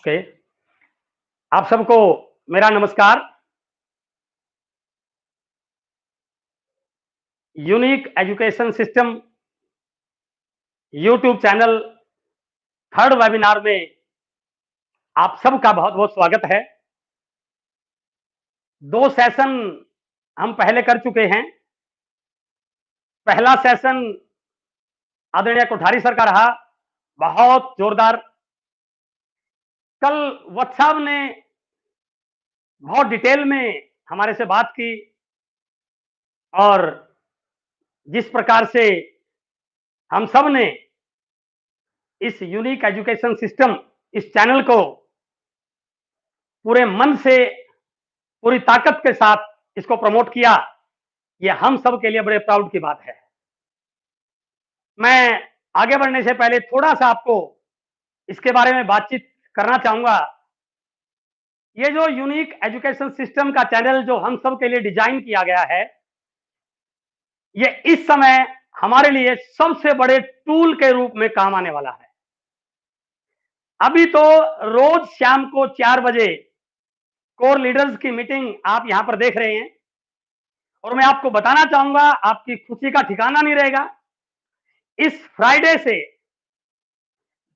Okay. आप सबको मेरा नमस्कार। Unique education system YouTube channel third webinar में आप सबका बहुत-बहुत स्वागत है। 2 सेशन हम पहले कर चुके हैं। पहला सेशन आदरणीय कोठारी सर का रहा, बहुत जोरदार। कल वत्स साहब ने बहुत डिटेल में हमारे से बात की और जिस प्रकार से हम सब ने इस यूनिक एजुकेशन सिस्टम इस चैनल को पूरे मन से, पूरी ताकत के साथ इसको प्रमोट किया, ये हम सब के लिए बड़े प्राउड की बात है। मैं आगे बढ़ने से पहले थोड़ा-सा आपको इसके बारे में बातचीत करना चाहूँगा। ये जो यूनिक एजुकेशन सिस्टम का चैनल जो हम सब के लिए डिज़ाइन किया गया है, ये इस समय हमारे लिए सबसे बड़े टूल के रूप में काम आने वाला है। अभी तो रोज शाम को 4 बजे कोर लीडर्स की मीटिंग आप यहां पर देख रहे हैं और मैं आपको बताना चाहूंगा, आपकी खुशी का ठिकाना नहीं रहेगा। इस फ्राइडे से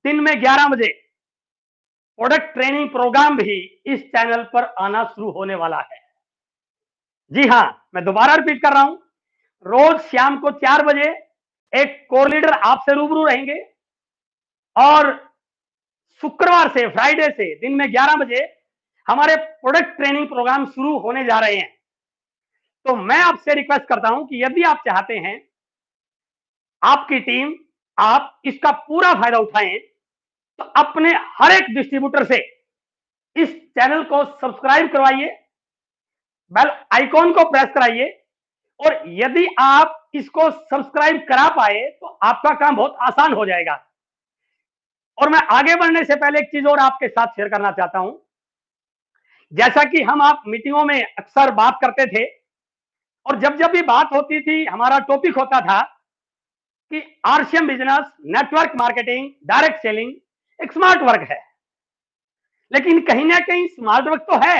दिन में 11 बजे प्रोडक्ट ट्रेनिंग प्रोग्राम भी इस चैनल पर आना शुरू होने वाला है। जी हां, मैं दोबारा रिपीट कर रहा हूं, रोज शाम को 4 बजे एक कोर लीडर आपसे रूबरू रहेंगे और शुक्रवार से, फ्राइडे से दिन में 11 बजे हमारे प्रोडक्ट ट्रेनिंग प्रोग्राम शुरू होने जा रहे हैं। तो मैं आपसे रिक्वेस्ट करता हूं कि यदि आप चाहते हैं आपकी टीम आप इसका पूरा फायदा उठाएं, तो अपने हर एक डिस्ट्रीब्यूटर से इस चैनल को सब्सक्राइब करवाइए, बेल आइकॉन को प्रेस कराइए और यदि आप इसको सब्सक्राइब करा पाए तो आपका काम बहुत आसान हो जाएगा। और मैं आगे बढ़ने से पहले एक चीज और आपके साथ शेयर करना चाहता हूं। जैसा कि हम आप मीटिंगों में अक्सर बात करते थे और जब जब भी बात होती थी, हमारा टॉपिक होता था कि RCM business, network marketing, direct selling एक स्मार्ट वर्क है। लेकिन कहीं ना कहीं स्मार्ट वर्क तो है,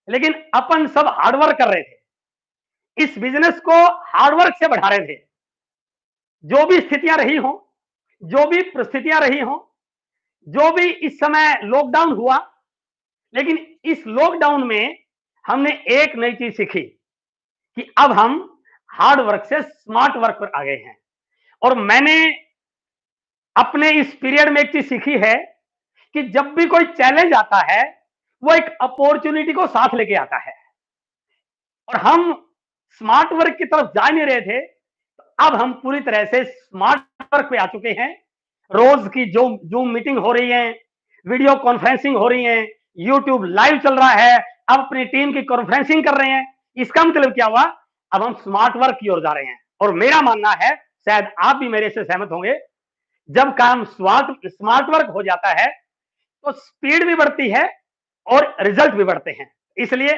लेकिन अपन सब हार्डवर्क कर रहे थे, इस बिजनेस को हार्डवर्क से बढ़ा रहे थे। जो भी स्थितियां रही हो, जो भी परिस्थितियां रही हो, जो भी इस समय लॉकडाउन हुआ, लेकिन इस लॉकडाउन में हमने एक नई चीज सीखी कि अब हम हार्ड वर्क से स्मार्ट वर्क पर आ गए हैं। और मैंने अपने इस पीरियड में एक चीज सीखी है कि जब भी कोई चैलेंज आता है, वो एक अपॉर्चुनिटी को साथ लेके आता है। और हम स्मार्ट वर्क की तरफ जा नहीं रहे थे, तो अब हम पूरी तरह से स्मार्ट वर्क पे आ चुके हैं। रोज की जो जूम मीटिंग हो रही है, वीडियो कॉन्फ्रेंसिंग हो रही है, यूट्यूब लाइव चल रहा है, अब अपनी टीम की कॉन्फ्रेंसिंग कर रहे हैं। इसका मतलब क्या हुआ? अब हम स्मार्ट वर्क की ओर जा रहे हैं। और मेरा मानना है, शायद आप भी मेरे से सहमत होंगे, जब काम स्मार्ट वर्क हो जाता है तो स्पीड भी बढ़ती है और रिजल्ट भी बढ़ते हैं। इसलिए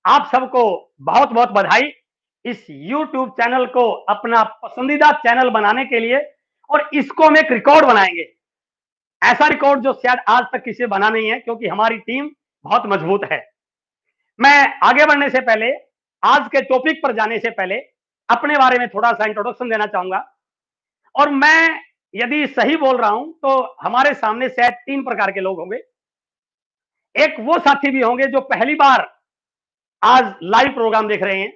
आप सबको बहुत बहुत बधाई इस YouTube चैनल को अपना पसंदीदा चैनल बनाने के लिए। और इसको हम एक रिकॉर्ड बनाएंगे, ऐसा रिकॉर्ड जो शायद आज तक किसी बना नहीं है, क्योंकि हमारी टीम बहुत मजबूत है। मैं आगे बढ़ने से पहले, आज के टॉपिक पर जाने से पहले अपने बारे में थोड़ा सा इंट्रोडक्शन देना चाहूंगा। और मैं यदि सही बोल रहा हूं तो हमारे सामने शायद 3 प्रकार के लोग होंगे। एक वो साथी भी होंगे जो पहली बार आज लाइव प्रोग्राम देख रहे हैं।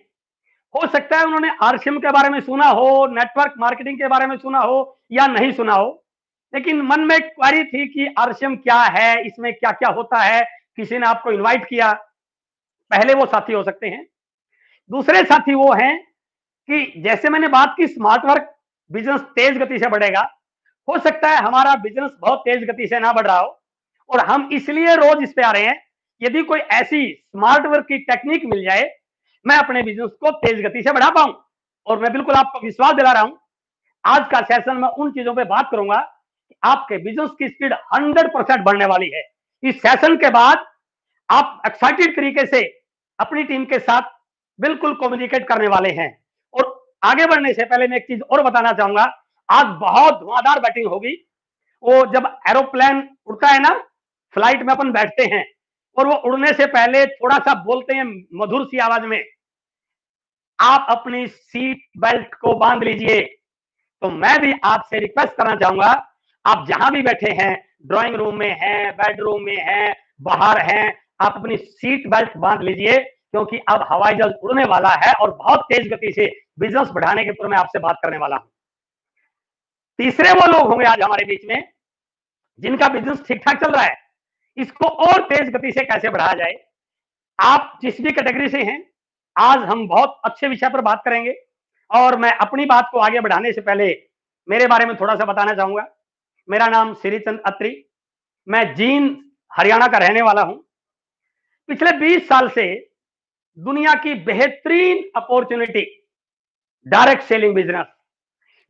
हो सकता है उन्होंने आरसीएम के बारे में सुना हो, नेटवर्क मार्केटिंग के बारे में सुना हो या नहीं सुना हो, लेकिन मन में एक क्वेरी थी कि आरसीएम क्या है, इसमें क्या क्या होता है, किसी ने आपको इनवाइट किया। पहले वो साथी हो सकते हैं। दूसरे साथी वो हैं कि जैसे मैंने बात की, स्मार्ट वर्क बिजनेस तेज गति से बढ़ेगा। हो सकता है हमारा बिजनेस बहुत तेज गति से ना बढ़ रहा हो और हम इसलिए रोज इस पे आ रहे हैं, यदि कोई ऐसी स्मार्ट वर्क की टेक्निक मिल जाए, मैं अपने बिजनेस को तेज गति से बढ़ा पाऊं। और मैं बिल्कुल आपको विश्वास दिला रहा हूं, आज का सेशन में उन चीजों पे बात करूंगा कि आपके बिजनेस की स्पीड 100% बढ़ने वाली है। इस सेशन के बाद आप एक्साइटेड तरीके से अपनी टीम के साथ बिल्कुल कम्युनिकेट करने वाले हैं। और आगे बढ़ने से पहले मैं एक चीज और बताना चाहूंगा, आज बहुत धुआंधार बैटिंग होगी। वो जब एरोप्लेन उड़ता है ना, फ्लाइट में अपन बैठते हैं और वो उड़ने से पहले थोड़ा सा बोलते हैं मधुर सी आवाज में, आप अपनी सीट बेल्ट को बांध लीजिए। तो मैं भी आपसे रिक्वेस्ट करना चाहूंगा, आप जहां भी बैठे हैं, ड्राइंग रूम में हैं, बेडरूम में हैं, बाहर हैं, आप अपनी सीट बेल्ट बांध लीजिए, क्योंकि अब हवाई जहाज उड़ने वाला है और बहुत तेज गति से बिजनेस बढ़ाने के ऊपर मैं आपसे बात करने वाला हूं। तीसरे वो लोग होंगे आज हमारे बीच में जिनका बिजनेस ठीक ठाक चल रहा है, इसको और तेज गति से कैसे बढ़ाया जाए। आप जिस भी कैटेगरी से हैं, आज हम बहुत अच्छे विषय पर बात करेंगे। और मैं अपनी बात को आगे बढ़ाने से पहले मेरे बारे में थोड़ा सा बताना चाहूंगा। मेरा नाम श्रीचंद अत्री, मैं जींद हरियाणा का रहने वाला हूं। पिछले 20 साल से दुनिया की बेहतरीन अपॉर्चुनिटी डायरेक्ट सेलिंग बिजनेस,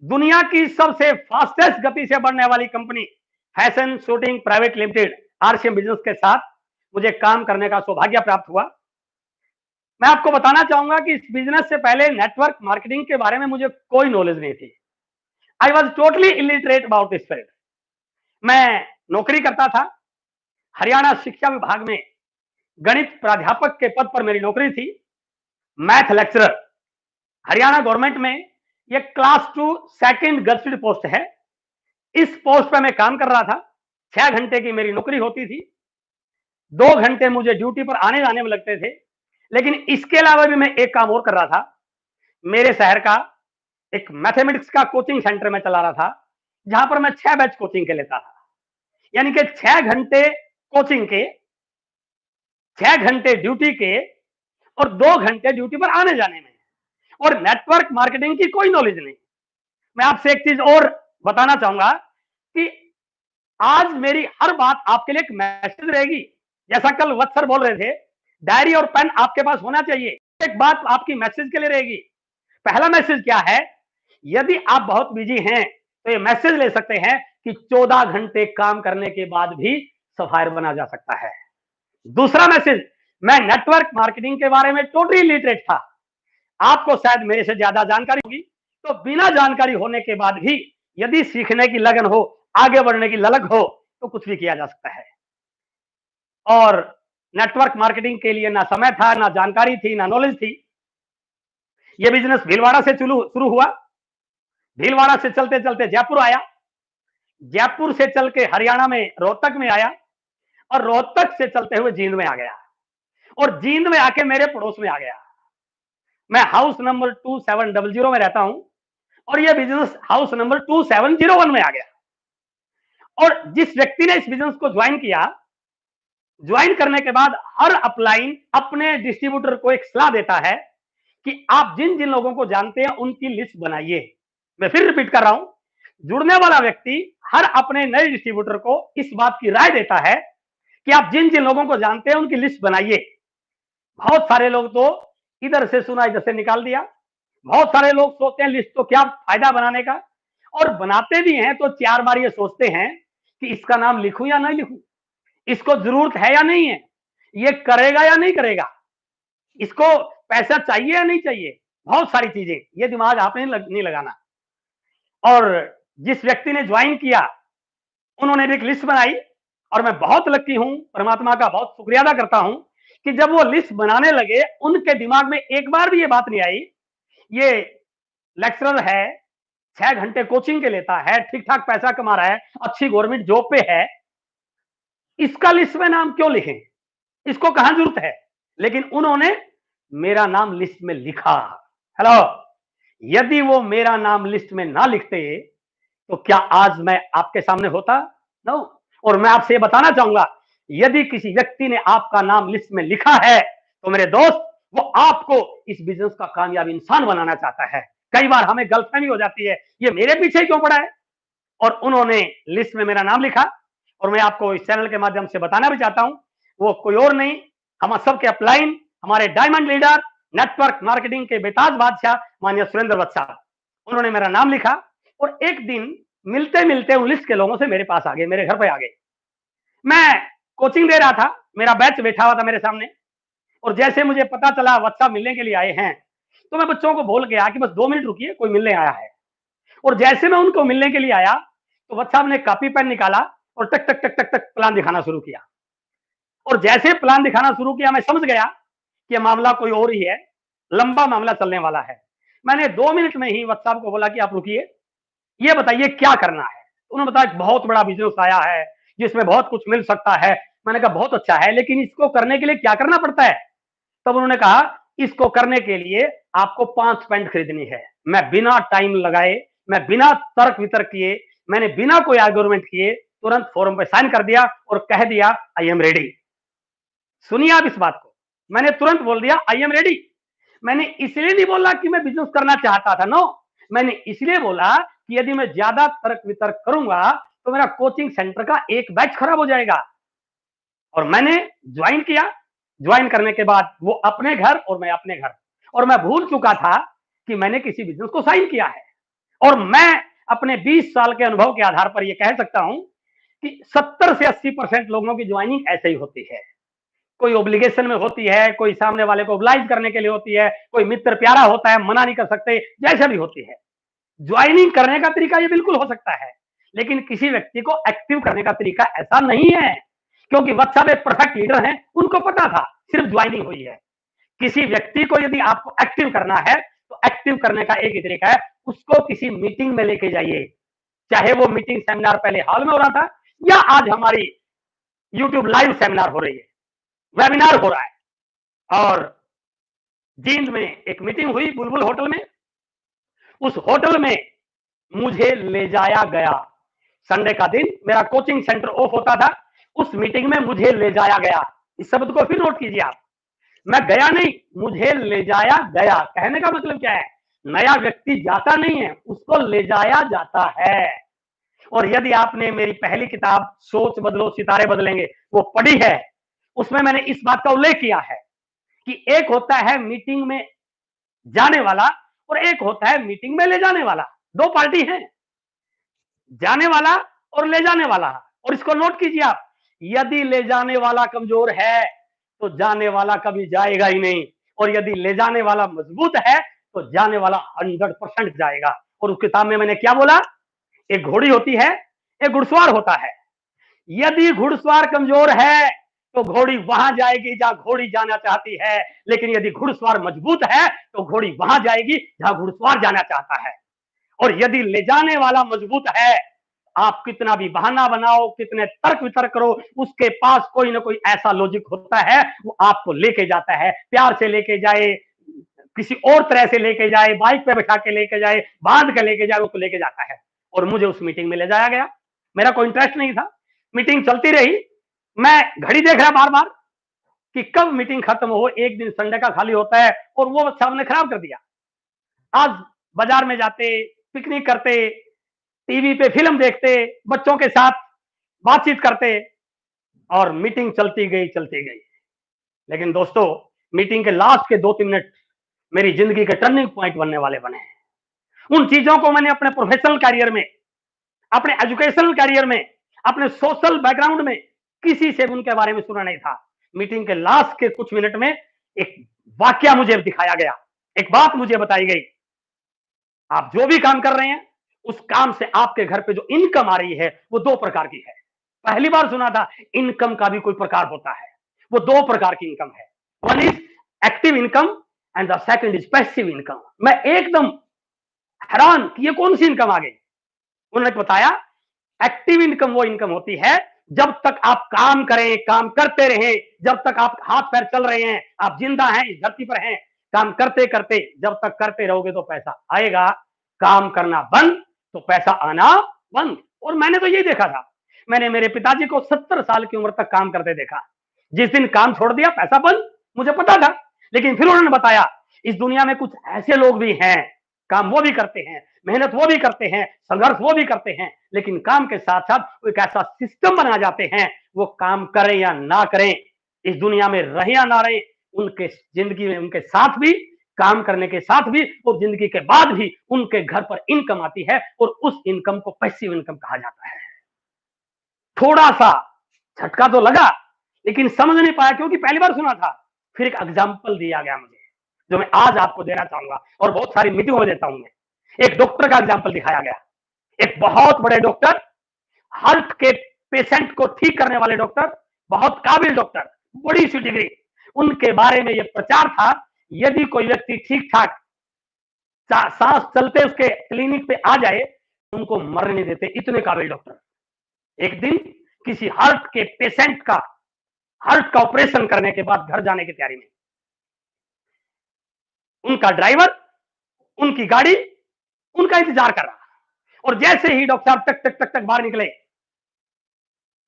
दुनिया की सबसे फास्टेस्ट गति से बढ़ने वाली company fashion shooting private limited RCM business के साथ मुझे काम करने का सौभाग्य प्राप्त हुआ। मैं आपको बताना चाहूंगा कि इस बिजनेस से पहले नेटवर्क मार्केटिंग के बारे में मुझे कोई नॉलेज नहीं थी। I was totally illiterate about this field. मैं नौकरी करता था हरियाणा शिक्षा विभाग में, गणित प्राध्यापक के पद पर मेरी नौकरी थी, मैथ लेक्चरर। हरियाणा गवर्नमेंट में यह क्लास 2 सेकंड गजटेड पोस्ट है। इस पोस्ट पर मैं काम कर रहा था। 6 घंटे की मेरी नौकरी होती थी, 2 घंटे मुझे ड्यूटी पर आने जाने में लगते थे। लेकिन इसके अलावा भी मैं एक काम और कर रहा था। मेरे शहर का एक मैथमेटिक्स का कोचिंग सेंटर में चला रहा था, जहां पर मैं 6 बैच कोचिंग के लेता था। यानी कि 6 घंटे कोचिंग के, 6 घंटे ड्यूटी के और 2 घंटे ड्यूटी पर आने जाने में, और नेटवर्क मार्केटिंग की कोई नॉलेज नहीं। मैं आपसे एक चीज और बताना चाहूंगा कि आज मेरी हर बात आपके लिए एक मैसेज रहेगी। जैसा कल वत्सर बोल रहे थे, डायरी और पेन आपके पास होना चाहिए। एक बात आपकी मैसेज के लिए रहेगी। पहला मैसेज क्या है? यदि आप बहुत बिजी हैं तो ये मैसेज ले सकते हैं कि 14 घंटे काम करने के बाद भी सफायर बना जा सकता है। दूसरा मैसेज, मैं नेटवर्क मार्केटिंग के बारे में टोटली लिटरेट था। आपको शायद मेरे से ज्यादा जानकारी होगी, तो बिना जानकारी होने के बाद भी यदि सीखने की लगन हो, आगे बढ़ने की ललक हो, तो कुछ भी किया जा सकता है। और नेटवर्क मार्केटिंग के लिए ना समय था, ना जानकारी थी, ना नॉलेज थी। यह बिजनेस भीलवाड़ा से शुरू हुआ। भीलवाड़ा से चलते चलते जयपुर आया, जयपुर से चल के हरियाणा में रोहतक में आया, और रोहतक से चलते हुए जींद में आ गया, और जींद में आके मेरे पड़ोस में आ गया। मैं हाउस नंबर 2700 में रहता हूं, और यह बिजनेस हाउस नंबर 2701 में आ गया। और जिस व्यक्ति ने इस बिजनेस को ज्वाइन किया, ज्वाइन करने के बाद हर अपलाइन अपने डिस्ट्रीब्यूटर को एक सलाह देता है कि आप जिन जिन लोगों को जानते हैं उनकी लिस्ट बनाइए। मैं फिर रिपीट कर रहा हूं, जुड़ने वाला व्यक्ति हर अपने नए डिस्ट्रीब्यूटर को इस बात की राय देता है कि आप जिन जिन लोगों को जानते हैं उनकी लिस्ट बनाइए। बहुत सारे लोग तो इधर से सुना इधर से निकाल दिया। बहुत सारे लोग सोचते हैं लिस्ट तो क्या फायदा बनाने का, और बनाते भी हैं तो 4 बार ये सोचते हैं कि इसका नाम लिखूं या नहीं लिखूं, इसको जरूरत है या नहीं है, ये करेगा या नहीं करेगा, इसको पैसा चाहिए या नहीं चाहिए। बहुत सारी चीजें, ये दिमाग आपने नहीं लगाना। और जिस व्यक्ति ने ज्वाइन किया, उन्होंने भी एक लिस्ट बनाई, और मैं बहुत लकी हूं, परमात्मा का बहुत शुक्रिया अदा करता हूं कि जब वो लिस्ट बनाने लगे, उनके दिमाग में एक बार भी ये बात नहीं आई, ये लेक्चरर है, 6 घंटे कोचिंग के लेता है, ठीक ठाक पैसा कमा रहा है, अच्छी गवर्नमेंट जॉब पे है, इसका लिस्ट में नाम क्यों लिखें, इसको कहां जरूरत है। लेकिन उन्होंने मेरा नाम लिस्ट में लिखा। हेलो, यदि वो मेरा नाम लिस्ट में ना लिखते तो क्या आज मैं आपके सामने होता? नो। और मैं आपसे बताना चाहूंगा, यदि किसी व्यक्ति ने आपका नाम लिस्ट में लिखा है तो मेरे दोस्त, वो आपको इस बिजनेस का कामयाब इंसान बनाना चाहता है। कई बार हमें गलतफहमी हो जाती है, ये मेरे पीछे क्यों पड़ा है। और उन्होंने लिस्ट में मेरा नाम लिखा, और मैं आपको इस चैनल के माध्यम से बताना भी चाहता हूं, वो कोई और नहीं, हम सबके अपलाइन, हमारे डायमंड लीडर, नेटवर्क मार्केटिंग के बेताज बादशाह माननीय सुरेंद्र वत्स साहब। उन्होंने मेरा नाम लिखा, और एक दिन मिलते मिलते उन लिस्ट के लोगों से मेरे पास आ गए, मेरे घर पे आ गए। मैं कोचिंग दे रहा था, मेरा बैच बैठा हुआ था मेरे सामने, और जैसे मुझे पता चला वत्स साहब मिलने के लिए आए हैं, तो मैं बच्चों को बोल गया कि बस 2 मिनट रुकिए, कोई मिलने आया है। और जैसे मैं उनको मिलने के लिए आया, तो वत्स साहब ने कॉपी पेन निकाला और टक टक टक टक टक प्लान दिखाना शुरू किया। और जैसे प्लान दिखाना शुरू किया, मैं समझ गया कि मामला कोई और ही है, लंबा मामला चलने वाला है। मैंने 2 मिनट में ही वत्स साहब को बोला कि आप रुकिए, ये बताइए क्या करना है? उन्होंने बताया बहुत बड़ा बिजनेस आया है, जिसमें बहुत कुछ मिल सकता है। मैंने कहा बहुत अच्छा है, लेकिन इसको करने के लिए क्या करना पड़ता है? तब उन्होंने कहा इसको करने के लिए आपको 5 पेंट खरीदनी है। मैं बिना टाइम लगाए, मैं बिना तर्क वितर्क किए, मैंने बिना कोई आर्गुमेंट किए तुरंत फॉर्म पे साइन कर दिया और कह दिया आई एम रेडी। सुनिए आप इस बात को, मैंने तुरंत बोल दिया आई एम रेडी। मैंने इसलिए नहीं बोला कि मैं बिजनेस करना चाहता था, नो, मैंने इसलिए बोला कि यदि मैं ज्यादा तर्क वितर्क करूंगा तो मेरा कोचिंग सेंटर का एक बैच खराब हो जाएगा। और मैंने ज्वाइन किया। ज्वाइन करने के बाद वो अपने घर और मैं अपने घर, और मैं भूल चुका था कि मैंने किसी बिजनेस को साइन किया है। और मैं अपने 20 साल के अनुभव के आधार पर यह कह सकता हूं कि 70 से 80% लोगों की ज्वाइनिंग ऐसे ही होती है। कोई ऑब्लिगेशन में होती है, कोई सामने वाले को ओब्लाइज करने के लिए होती है, कोई मित्र प्यारा होता है, मना नहीं कर सकते, जैसे भी होती है। ज्वाइनिंग करने का तरीका ये बिल्कुल हो सकता है, लेकिन किसी व्यक्ति को एक्टिव करने का तरीका ऐसा नहीं है, क्योंकि वत्स साहब एक परफेक्ट लीडर हैं, उनको पता था सिर्फ ज्वाइनिंग हुई है। किसी व्यक्ति को यदि आपको एक्टिव करना है तो एक्टिव करने का एक ही तरीका है, उसको किसी मीटिंग में लेके जाइए। चाहे वो मीटिंग सेमिनार पहले हॉल में हो रहा था या आज हमारी यूट्यूब लाइव सेमिनार हो रही है, वेबिनार हो रहा है। और जींद में एक मीटिंग हुई बुलबुल होटल में, उस होटल में मुझे ले जाया गया। संडे का दिन मेरा कोचिंग सेंटर ऑफ होता था, उस मीटिंग में मुझे ले जाया गया। इस शब्द को फिर नोट कीजिए आप, मैं गया नहीं, मुझे ले जाया गया। कहने का मतलब क्या है? नया व्यक्ति जाता नहीं है, उसको ले जाया जाता है। और यदि आपने मेरी पहली किताब सोच बदलो सितारे बदलेंगे वो पढ़ी है, उसमें मैंने इस बात का उल्लेख किया है कि एक होता है मीटिंग में जाने वाला और एक होता है मीटिंग में ले जाने वाला। दो पार्टी हैं, जाने वाला और ले जाने वाला। और इसको नोट कीजिए आप, यदि ले जाने वाला कमजोर है तो जाने वाला कभी जाएगा ही नहीं, और यदि ले जाने वाला मजबूत है तो जाने वाला 100% जाएगा। और उस किताब में मैंने क्या बोला? एक घोड़ी होती है, एक घुड़सवार होता है। यदि घुड़सवार कमजोर है तो घोड़ी वहां जाएगी जहां घोड़ी जाना चाहती है, लेकिन यदि घुड़सवार मजबूत है तो घोड़ी वहां जाएगी जहां घुड़सवार जाना चाहता है। और यदि ले जाने वाला मजबूत है, आप कितना भी बहाना बनाओ, कितने तर्क वितर्क करो, उसके पास कोई ना कोई ऐसा लॉजिक होता है, वो आपको लेके जाता है। प्यार से लेके जाए, किसी और तरह से लेके जाए, बाइक पे बैठा के लेके जाए, बांध के लेके जाए, उसको लेके जाता है। और मुझे उस मीटिंग में ले जाया गया। मेरा कोई इंटरेस्ट नहीं था, मीटिंग चलती रही। मैं घड़ी देख रहा बार बार कि कब मीटिंग खत्म हो। एक दिन संडे का खाली होता है और वो साहब ने खराब कर दिया। आज बाजार में जाते, पिकनिक करते, टीवी पे फिल्म देखते, बच्चों के साथ बातचीत करते, और मीटिंग चलती गई चलती गई। लेकिन दोस्तों, मीटिंग के लास्ट के 2-3 मिनट मेरी जिंदगी के टर्निंग पॉइंट बनने वाले बने। उन चीजों को मैंने अपने प्रोफेशनल कैरियर में, अपने एजुकेशनल कैरियर में, अपने सोशल बैकग्राउंड में किसी से उनके बारे में सुना नहीं था। मीटिंग के लास्ट के कुछ मिनट में एक वाक्य मुझे दिखाया गया, एक बात मुझे बताई गई। आप जो भी काम कर रहे हैं, उस काम से आपके घर पे जो इनकम आ रही है वो 2 प्रकार की है। पहली बार सुना था इनकम का भी कोई प्रकार होता है। वो 2 प्रकार की इनकम है। One is active income and the second is passive income. मैं एकदम हैरान कि ये कौन सी इनकम आ गई। उन्होंने बताया एक्टिव इनकम वो इनकम होती है जब तक आप काम करें, काम करते रहें, जब तक आप हाथ पैर चल रहे हैं, आप जिंदा हैं, इस धरती पर हैं, काम करते करते जब तक करते रहोगे तो पैसा आएगा। काम करना बंद तो पैसा आना बंद। और मैंने तो यही देखा था। मैंने मेरे पिताजी को 70 साल की उम्र तक काम करते देखा। जिस दिन काम छोड़ दिया पैसा बंद, मुझे पता था। लेकिन फिर उन्होंने बताया इस दुनिया में कुछ ऐसे लोग भी हैं, काम वो भी करते हैं, मेहनत वो भी करते हैं, संघर्ष वो भी करते हैं, लेकिन काम के साथ साथ एक ऐसा सिस्टम बना जाते हैं, वो काम करें या ना करें, इस दुनिया में रहे या ना रहे, उनके जिंदगी में उनके साथ भी, काम करने के साथ भी और जिंदगी के बाद भी उनके घर पर इनकम आती है, और उस इनकम को पैसिव इनकम कहा जाता है। थोड़ा सा झटका तो लगा, लेकिन समझ नहीं पाया क्योंकि पहली बार सुना था। फिर एक एग्जाम्पल दिया गया मुझे, जो मैं आज आपको देना चाहूंगा और बहुत सारी मीटिंगों में देता हूं। मैं एक डॉक्टर का एग्जाम्पल दिखाया गया। एक बहुत बड़े डॉक्टर, हार्ट के पेशेंट को ठीक करने वाले डॉक्टर, बहुत काबिल डॉक्टर, बड़ी सी डिग्री, उनके बारे में यह प्रचार था, यदि कोई व्यक्ति ठीक ठाक सांस चलते उसके क्लिनिक पे आ जाए, उनको मरने नहीं देते, इतने काबिल डॉक्टर। एक दिन किसी हार्ट का ऑपरेशन करने के बाद घर जाने की तैयारी में, उनका ड्राइवर उनकी गाड़ी उनका इंतजार कर रहा, और जैसे ही डॉक्टर साहब टक टक टक टक बाहर निकले,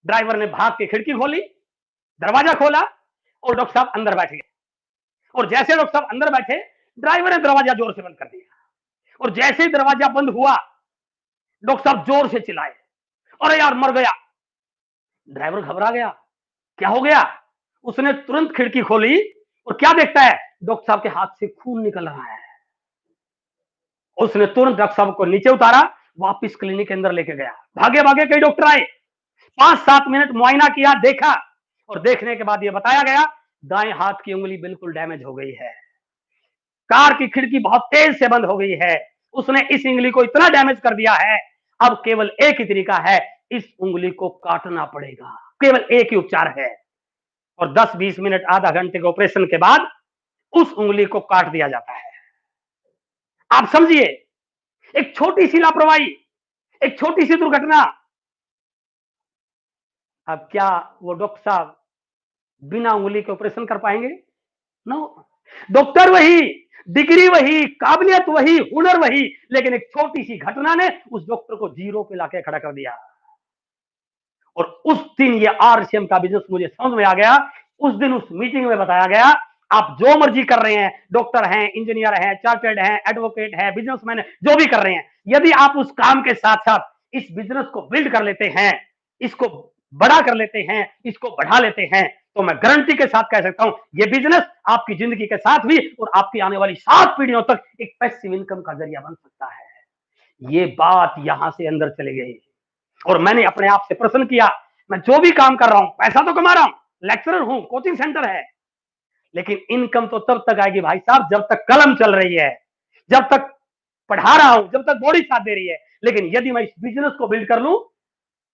ड्राइवर ने भाग के खिड़की खोली, दरवाजा खोला और डॉक्टर साहब अंदर बैठ गए। और जैसे डॉक्टर साहब अंदर बैठे, ड्राइवर ने दरवाजा जोर से बंद कर दिया, और जैसे ही दरवाजा बंद हुआ, डॉक्टर साहब जोर से चिल्लाए, अरे यार मर गया। ड्राइवर घबरा गया, क्या हो गया? उसने तुरंत खिड़की खोली और क्या देखता है, डॉक्टर साहब के हाथ से खून निकल रहा है। उसने तुरंत डॉक्टर साहब को नीचे उतारा, वापस क्लिनिक के अंदर लेके गया। भागे भागे कई डॉक्टर आए, 5-7 मिनट मुआयना किया, देखा, और देखने के बाद यह बताया गया, दाएं हाथ की उंगली बिल्कुल डैमेज हो गई है, कार की खिड़की बहुत तेज से बंद हो गई है, उसने इस उंगली को इतना डैमेज कर दिया है, अब केवल एक ही तरीका है, इस उंगली को काटना पड़ेगा, केवल एक ही उपचार है। और 10-20 मिनट आधा घंटे के ऑपरेशन के बाद उस उंगली को काट दिया जाता है। आप समझिए, एक छोटी सी लापरवाही, एक छोटी सी दुर्घटना, अब क्या वो डॉक्टर साहब बिना उंगली के ऑपरेशन कर पाएंगे? नो। डॉक्टर वही, डिग्री वही, काबिलियत वही, हुनर वही, लेकिन एक छोटी सी घटना ने उस डॉक्टर को जीरो पे लाके खड़ा कर दिया। और उस दिन ये आरसीएम का बिजनेस मुझे समझ में आ गया। उस दिन उस मीटिंग में बताया गया, आप जो मर्जी कर रहे हैं, डॉक्टर हैं, इंजीनियर हैं, चार्टर्ड हैं, एडवोकेट हैं, बिजनेसमैन हैं, जो भी कर रहे हैं, यदि आप उस काम के साथ साथ इस बिजनेस को बिल्ड कर लेते हैं, इसको बड़ा कर लेते हैं, इसको बढ़ा लेते हैं, तो मैं गारंटी के साथ कह सकता हूं, ये बिजनेस आपकी जिंदगी के साथ भी और आपकी आने वाली 7 पीढ़ियों तक एक पैसिव इनकम का जरिया बन सकता है। ये बात यहां से अंदर चली गई और मैंने अपने आप से प्रश्न किया, मैं जो भी काम कर रहा हूं, पैसा तो कमा रहा हूं, लेक्चरर हूं, कोचिंग सेंटर है, लेकिन इनकम तो तब तक आएगी भाई साहब जब तक कलम चल रही है, जब तक पढ़ा रहा हूं, जब तक बॉडी साथ दे रही है। लेकिन यदि मैं इस बिजनेस को बिल्ड कर लूं,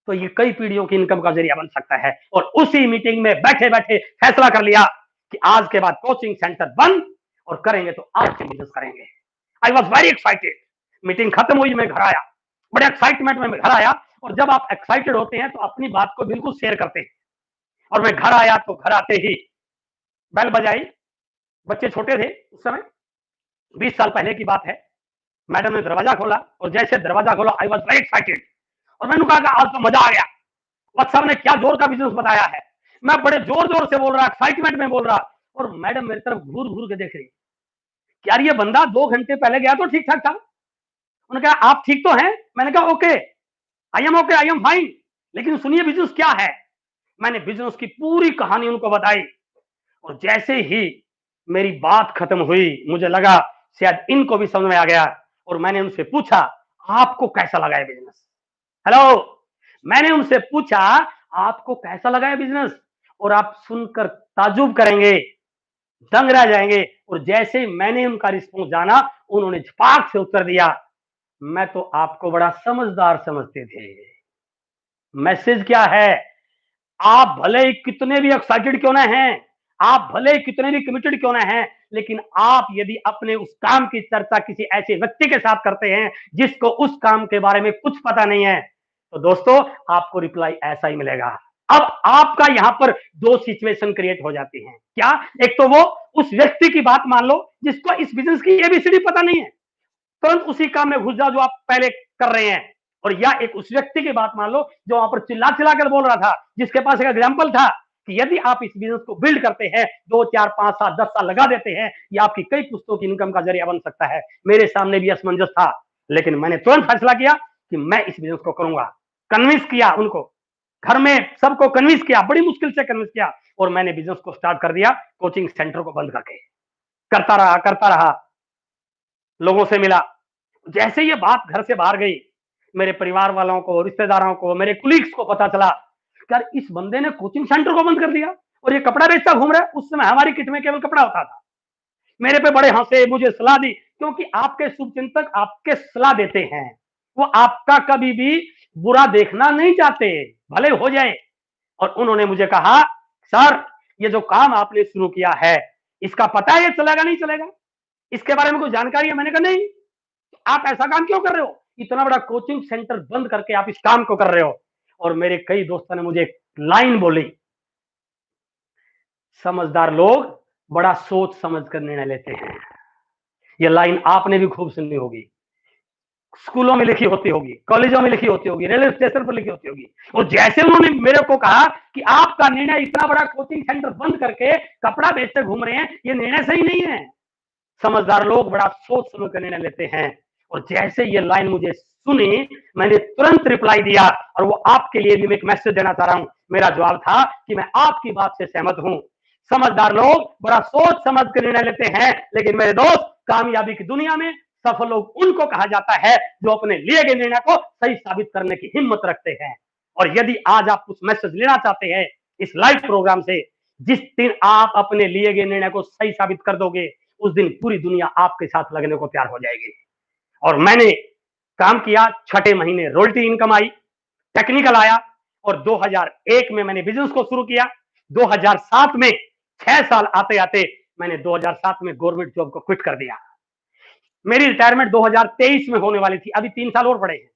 तो ये कई पीढ़ियों की इनकम का जरिया बन सकता है। और उसी मीटिंग में बैठे बैठे फैसला कर लिया कि आज के बाद कोचिंग सेंटर बंद, और करेंगे तो आज से बिजनेस करेंगे। I was very excited. Meeting खत्म हुई, मैं घर आया, बड़े एक्साइटमेंट में मैं घर आया, और जब आप एक्साइटेड होते हैं तो अपनी बात को बिल्कुल शेयर करते हैं। और मैं घर आया तो घर आते ही बेल बजाई, बच्चे छोटे थे उस समय, 20 साल पहले की बात है। मैडम ने दरवाजा खोला, और जैसे दरवाजा खोला, आई वॉज वेरी एक्साइटेड, और मैंने कहा कि आज तो मजा आ गया, वत्स साहब ने क्या जोर का बिजनेस बताया है। मैं बड़े जोर जोर से बोल रहा, एक्साइटमेंट में बोल रहा, और मैडम मेरी तरफ घूर घूर के देख रही, यार ये बंदा 2 घंटे पहले गया तो ठीक ठाक था। उन्होंने कहा आप ठीक तो हैं? मैंने कहा okay, I am okay, I am fine, लेकिन सुनिए बिजनेस क्या है। मैंने बिजनेस की पूरी कहानी उनको बताई, और जैसे ही मेरी बात खत्म हुई, मुझे लगा शायद इनको भी समझ में आ गया, और मैंने उनसे पूछा आपको कैसा लगा है बिजनेस? हेलो, मैंने उनसे पूछा आपको कैसा लगा है बिजनेस? और आप सुनकर ताजुब करेंगे, दंग रह जाएंगे। और जैसे ही मैंने उनका रिस्पॉन्स जाना, उन्होंने झपाक से उत्तर दिया, मैं तो आपको बड़ा समझदार समझते थे। मैसेज क्या है? आप भले ही कितने भी एक्साइटेड क्यों ना हैं, आप भले ही कितने भी कमिटेड क्यों ना हैं, लेकिन आप यदि अपने उस काम की चर्चा किसी ऐसे व्यक्ति के साथ करते हैं जिसको उस काम के बारे में कुछ पता नहीं है, तो दोस्तों आपको रिप्लाई ऐसा ही मिलेगा। अब आपका यहां पर 2 सिचुएशन क्रिएट हो जाती हैं। क्या? एक तो वो उस व्यक्ति की बात मान लो जिसको इस बिजनेस की एबीसीडी पता नहीं है, तुरंत उसी काम में घुस जाओ जो आप पहले कर रहे हैं। और या एक उस व्यक्ति की बात मान लो जो वहां पर चिल्ला चिल्ला कर बोल रहा था, जिसके पास एक एग्जाम्पल था कि यदि आप इस बिजनेस को बिल्ड करते हैं, 2, 4, 5 साल 10 साल लगा देते हैं, ये आपकी कई पुस्तकों की इनकम का जरिया बन सकता है। मेरे सामने भी असमंजस था, लेकिन मैंने तुरंत फैसला किया कि मैं इस बिजनेस को करूंगा। कन्विंस किया उनको, घर में सबको कन्विंस किया, बड़ी मुश्किल से कन्विंस किया, और मैंने बिजनेस को स्टार्ट कर दिया, कोचिंग सेंटर को बंद करके। करता रहा, लोगों से मिला। जैसे ये बात घर से बाहर गई, मेरे परिवार वालों को, रिश्तेदारों को, मेरे कुलीग्स को पता चला कि यार इस बंदे ने कोचिंग सेंटर को बंद कर दिया और ये कपड़ा बेचता घूम रहा है। उस समय हमारी किट में केवल कपड़ा होता था। मेरे पे बड़े हंसे, मुझे सलाह दी, क्योंकि आपके शुभचिंतक आपके सलाह देते हैं, वो आपका कभी भी बुरा देखना नहीं चाहते, भले हो जाए। और उन्होंने मुझे कहा, सर ये जो काम आपने शुरू किया है, इसका पता है ये चलेगा नहीं चलेगा? इसके बारे में कोई जानकारी है? मैंने कहा नहीं। आप ऐसा काम क्यों कर रहे हो? इतना बड़ा कोचिंग सेंटर बंद करके आप इस काम को कर रहे हो। और मेरे कई दोस्तों ने मुझे एक लाइन बोली, समझदार लोग बड़ा सोच समझ कर निर्णय लेते हैं। ये लाइन आपने भी खूब सुनी होगी, स्कूलों में लिखी होती होगी, कॉलेजों में लिखी होती होगी, रेलवे स्टेशन पर लिखी होती होगी। और जैसे उन्होंने मेरे को कहा कि आपका निर्णय इतना बड़ा कोचिंग सेंटर बंद करके कपड़ा बेचते घूम रहे हैं, ये निर्णय सही नहीं है। समझदार लोग बड़ा सोच समझ कर निर्णय लेते हैं। और जैसे ये लाइन मुझे सुनी, मैंने तुरंत रिप्लाई दिया। और वो आपके लिए भी मैं एक मैसेज देना चाह रहा हूं। मेरा जवाब था कि मैं आपकी बात से सहमत हूं। समझदार लोग बड़ा सोच समझ कर निर्णय लेते हैं, लेकिन मेरे दोस्त, कामयाबी की दुनिया में सफल लोग उनको कहा जाता है जो अपने लिए गए निर्णय को सही साबित करने की हिम्मत रखते हैं। और यदि आज आप कुछ मैसेज लेना चाहते हैं इस लाइव प्रोग्राम से, जिस दिन आप अपने लिए गए निर्णय को सही साबित कर दोगे, उस दिन पूरी दुनिया आपके साथ लगने को तैयार हो जाएगी। और मैंने काम किया, 6 महीने रॉयल्टी इनकम आई, टेक्निकल आया। और 2001 में मैंने बिजनेस को शुरू किया। 2007 में 6 साल आते आते मैंने 2007 में गवर्नमेंट जॉब को क्विट कर दिया। मेरी रिटायरमेंट 2023 में होने वाली थी, अभी 3 साल और पड़े हैं।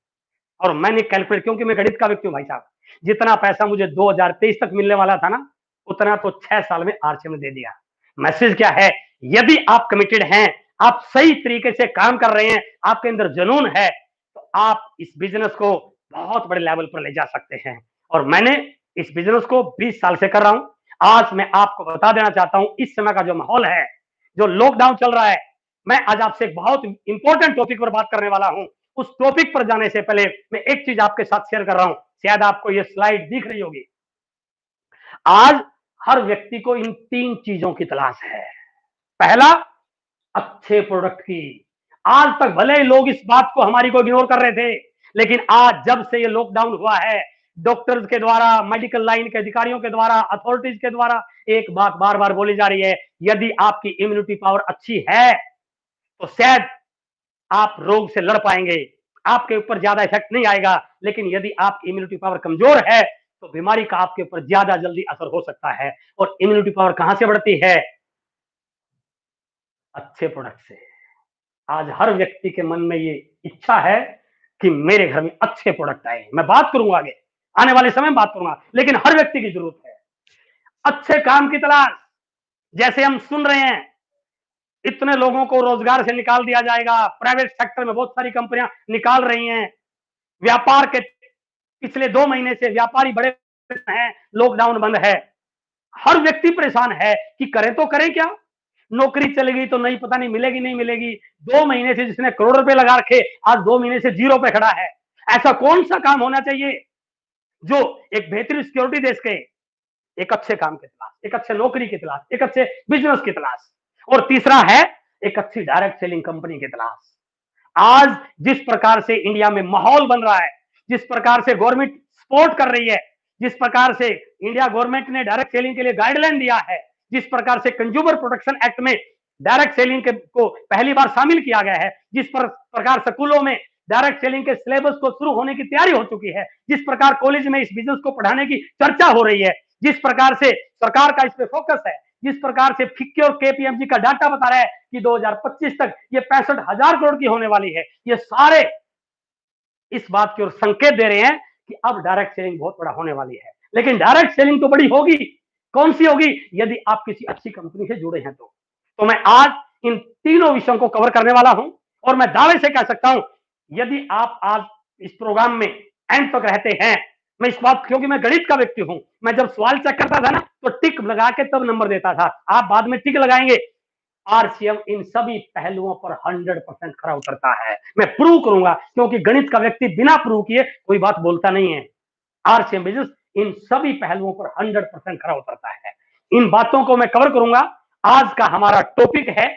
और मैंने कैलकुलेट, क्योंकि मैं गणित का व्यक्ति हूं भाई साहब, जितना पैसा मुझे 2023 तक मिलने वाला था ना, उतना तो 6 साल में आरसीएम ने दे दिया। मैसेज क्या है? यदि आप कमिटेड हैं, आप सही तरीके से काम कर रहे हैं, आपके अंदर जुनून है, तो आप इस बिजनेस को बहुत बड़े लेवल पर ले जा सकते हैं। और मैंने इस बिजनेस को 20 साल से कर रहा हूं। आज मैं आपको बता देना चाहता हूं, इस समय का जो माहौल है, जो लॉकडाउन चल रहा है, मैं आज आपसे एक बहुत इंपॉर्टेंट टॉपिक पर बात करने वाला हूं। उस टॉपिक पर जाने से पहले मैं एक चीज आपके साथ शेयर कर रहा हूं। शायद आपको यह स्लाइड दिख रही होगी। आज हर व्यक्ति को इन 3 चीजों की तलाश है। पहला, अच्छे प्रोडक्ट की। आज तक भले ही लोग इस बात को हमारी को इग्नोर कर रहे थे, लेकिन आज जब से ये लॉकडाउन हुआ है, डॉक्टर्स के द्वारा, मेडिकल लाइन के अधिकारियों के द्वारा, अथॉरिटीज के द्वारा एक बात बार बार बोली जा रही है, यदि आपकी इम्यूनिटी पावर अच्छी है तो शायद आप रोग से लड़ पाएंगे, आपके ऊपर ज्यादा इफेक्ट नहीं आएगा। लेकिन यदि आपकी इम्यूनिटी पावर कमजोर है तो बीमारी का आपके ऊपर ज्यादा जल्दी असर हो सकता है। और इम्यूनिटी पावर कहां से बढ़ती है? अच्छे प्रोडक्ट से। आज हर व्यक्ति के मन में ये इच्छा है कि मेरे घर में अच्छे प्रोडक्ट आए। मैं बात करूंगा आगे, आने वाले समय में बात करूंगा, लेकिन हर व्यक्ति की जरूरत है अच्छे काम की तलाश। जैसे हम सुन रहे हैं, इतने लोगों को रोजगार से निकाल दिया जाएगा, प्राइवेट सेक्टर में बहुत सारी कंपनियां निकाल रही हैं, व्यापार के पिछले 2 महीने से व्यापारी बड़े हैं, लॉकडाउन बंद है, हर व्यक्ति परेशान है कि करें तो करें क्या? नौकरी चली गई तो नहीं, पता नहीं मिलेगी नहीं मिलेगी। 2 महीने से जिसने करोड़ रुपए लगा रखे, आज 2 महीने से जीरो पे खड़ा है। ऐसा कौन सा काम होना चाहिए जो एक बेहतरीन सिक्योरिटी दे सके? एक अच्छे काम की तलाश, एक अच्छे नौकरी की तलाश, एक अच्छे बिजनेस की तलाश। और तीसरा है एक अच्छी डायरेक्ट सेलिंग कंपनी की तलाश। आज जिस प्रकार से इंडिया में माहौल बन रहा है, जिस प्रकार से गवर्नमेंट सपोर्ट कर रही है, जिस प्रकार से इंडिया गवर्नमेंट ने डायरेक्ट सेलिंग के लिए गाइडलाइन दिया है, जिस प्रकार से कंज्यूमर प्रोटेक्शन एक्ट में डायरेक्ट सेलिंग को पहली बार शामिल किया गया है, जिस प्रकार स्कूलों में डायरेक्ट सेलिंग के सिलेबस को शुरू होने की तैयारी हो चुकी है, जिस प्रकार कॉलेज में इस बिजनेस को पढ़ाने की चर्चा हो रही है, जिस प्रकार से सरकार का इस पे फोकस है, जिस प्रकार से फिक्की और केपीएमजी का डाटा बता रहा है कि 2025 तक ये 65,000 करोड़ की होने वाली है, ये सारे इस बात की ओर संकेत दे रहे हैं कि अब डायरेक्ट सेलिंग बहुत बड़ा होने वाली है। लेकिन डायरेक्ट सेलिंग तो बड़ी होगी, कौन सी होगी? यदि आप किसी अच्छी कंपनी से जुड़े हैं तो मैं आज इन तीनों विषयों को कवर करने वाला हूं। और मैं दावे से कह सकता हूं, यदि आप आज इस प्रोग्राम में एंड तक रहते हैं, मैं इस बात, क्योंकि मैं गणित का व्यक्ति हूं, मैं जब सवाल चेक करता था ना तो टिक लगा के तब नंबर देता था। आप बाद में टिक लगाएंगे, आरसीएम इन सभी पहलुओं पर 100% खरा उतरता है। मैं प्रूव करूंगा, क्योंकि गणित का व्यक्ति बिना प्रूव किए कोई बात बोलता नहीं है। आरसीएम बिजनेस इन सभी पहलुओं पर 100% खरा उतरता है। इन बातों को मैं कवर करूंगा। आज का हमारा टॉपिक है,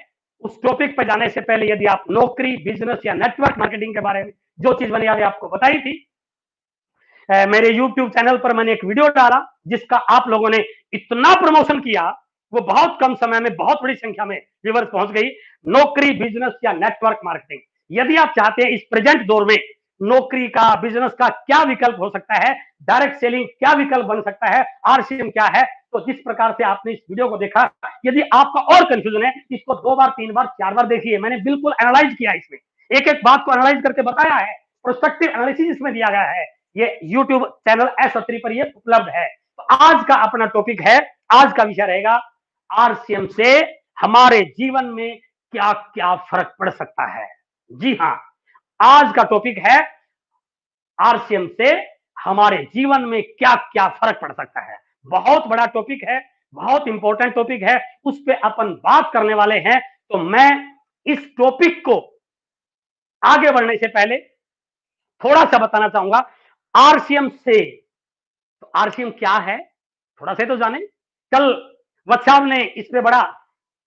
उस टॉपिक पर जाने से पहले यदि आप नौकरी, बिजनेस या नेटवर्क मार्केटिंग के बारे में जो चीज मैंने अभी आपको बताई थी, मेरे यूट्यूब चैनल पर मैंने एक वीडियो डाला जिसका आप लोगों ने इतना प्रमोशन किया, वो बहुत कम समय में बहुत बड़ी संख्या में व्यूअर्स पहुंच गई। नौकरी, बिजनेस या नेटवर्क मार्केटिंग, यदि आप चाहते हैं इस प्रेजेंट दौर में नौकरी का, बिजनेस का क्या विकल्प हो सकता है, डायरेक्ट सेलिंग क्या विकल्प बन सकता है, आरसीएम क्या है। तो जिस प्रकार से आपने इस वीडियो को देखा, यदि आपका और कंफ्यूजन है, इसको 2 बार 3 बार 4 बार देखिए। मैंने बिल्कुल एनालाइज किया, इसमें एक एक बात को एनालाइज करके बताया है, प्रोस्पेक्टिव एनालिसिस इसमें दिया गया है। ये यूट्यूब चैनल एस अत्री पर ये उपलब्ध है। तो आज का अपना टॉपिक है, आज का विषय रहेगा आरसीएम से हमारे जीवन में क्या क्या फर्क पड़ सकता है। जी हां, आज का टॉपिक है आरसीएम से हमारे जीवन में क्या क्या फर्क पड़ सकता है। बहुत बड़ा टॉपिक है, बहुत इंपॉर्टेंट टॉपिक है, उस पर अपन बात करने वाले हैं। तो मैं इस टॉपिक को आगे बढ़ने से पहले थोड़ा सा बताना चाहूंगा आरसीएम से। तो आरसीएम क्या है, थोड़ा सा तो जाने। कल वत्साब ने इस पे बड़ा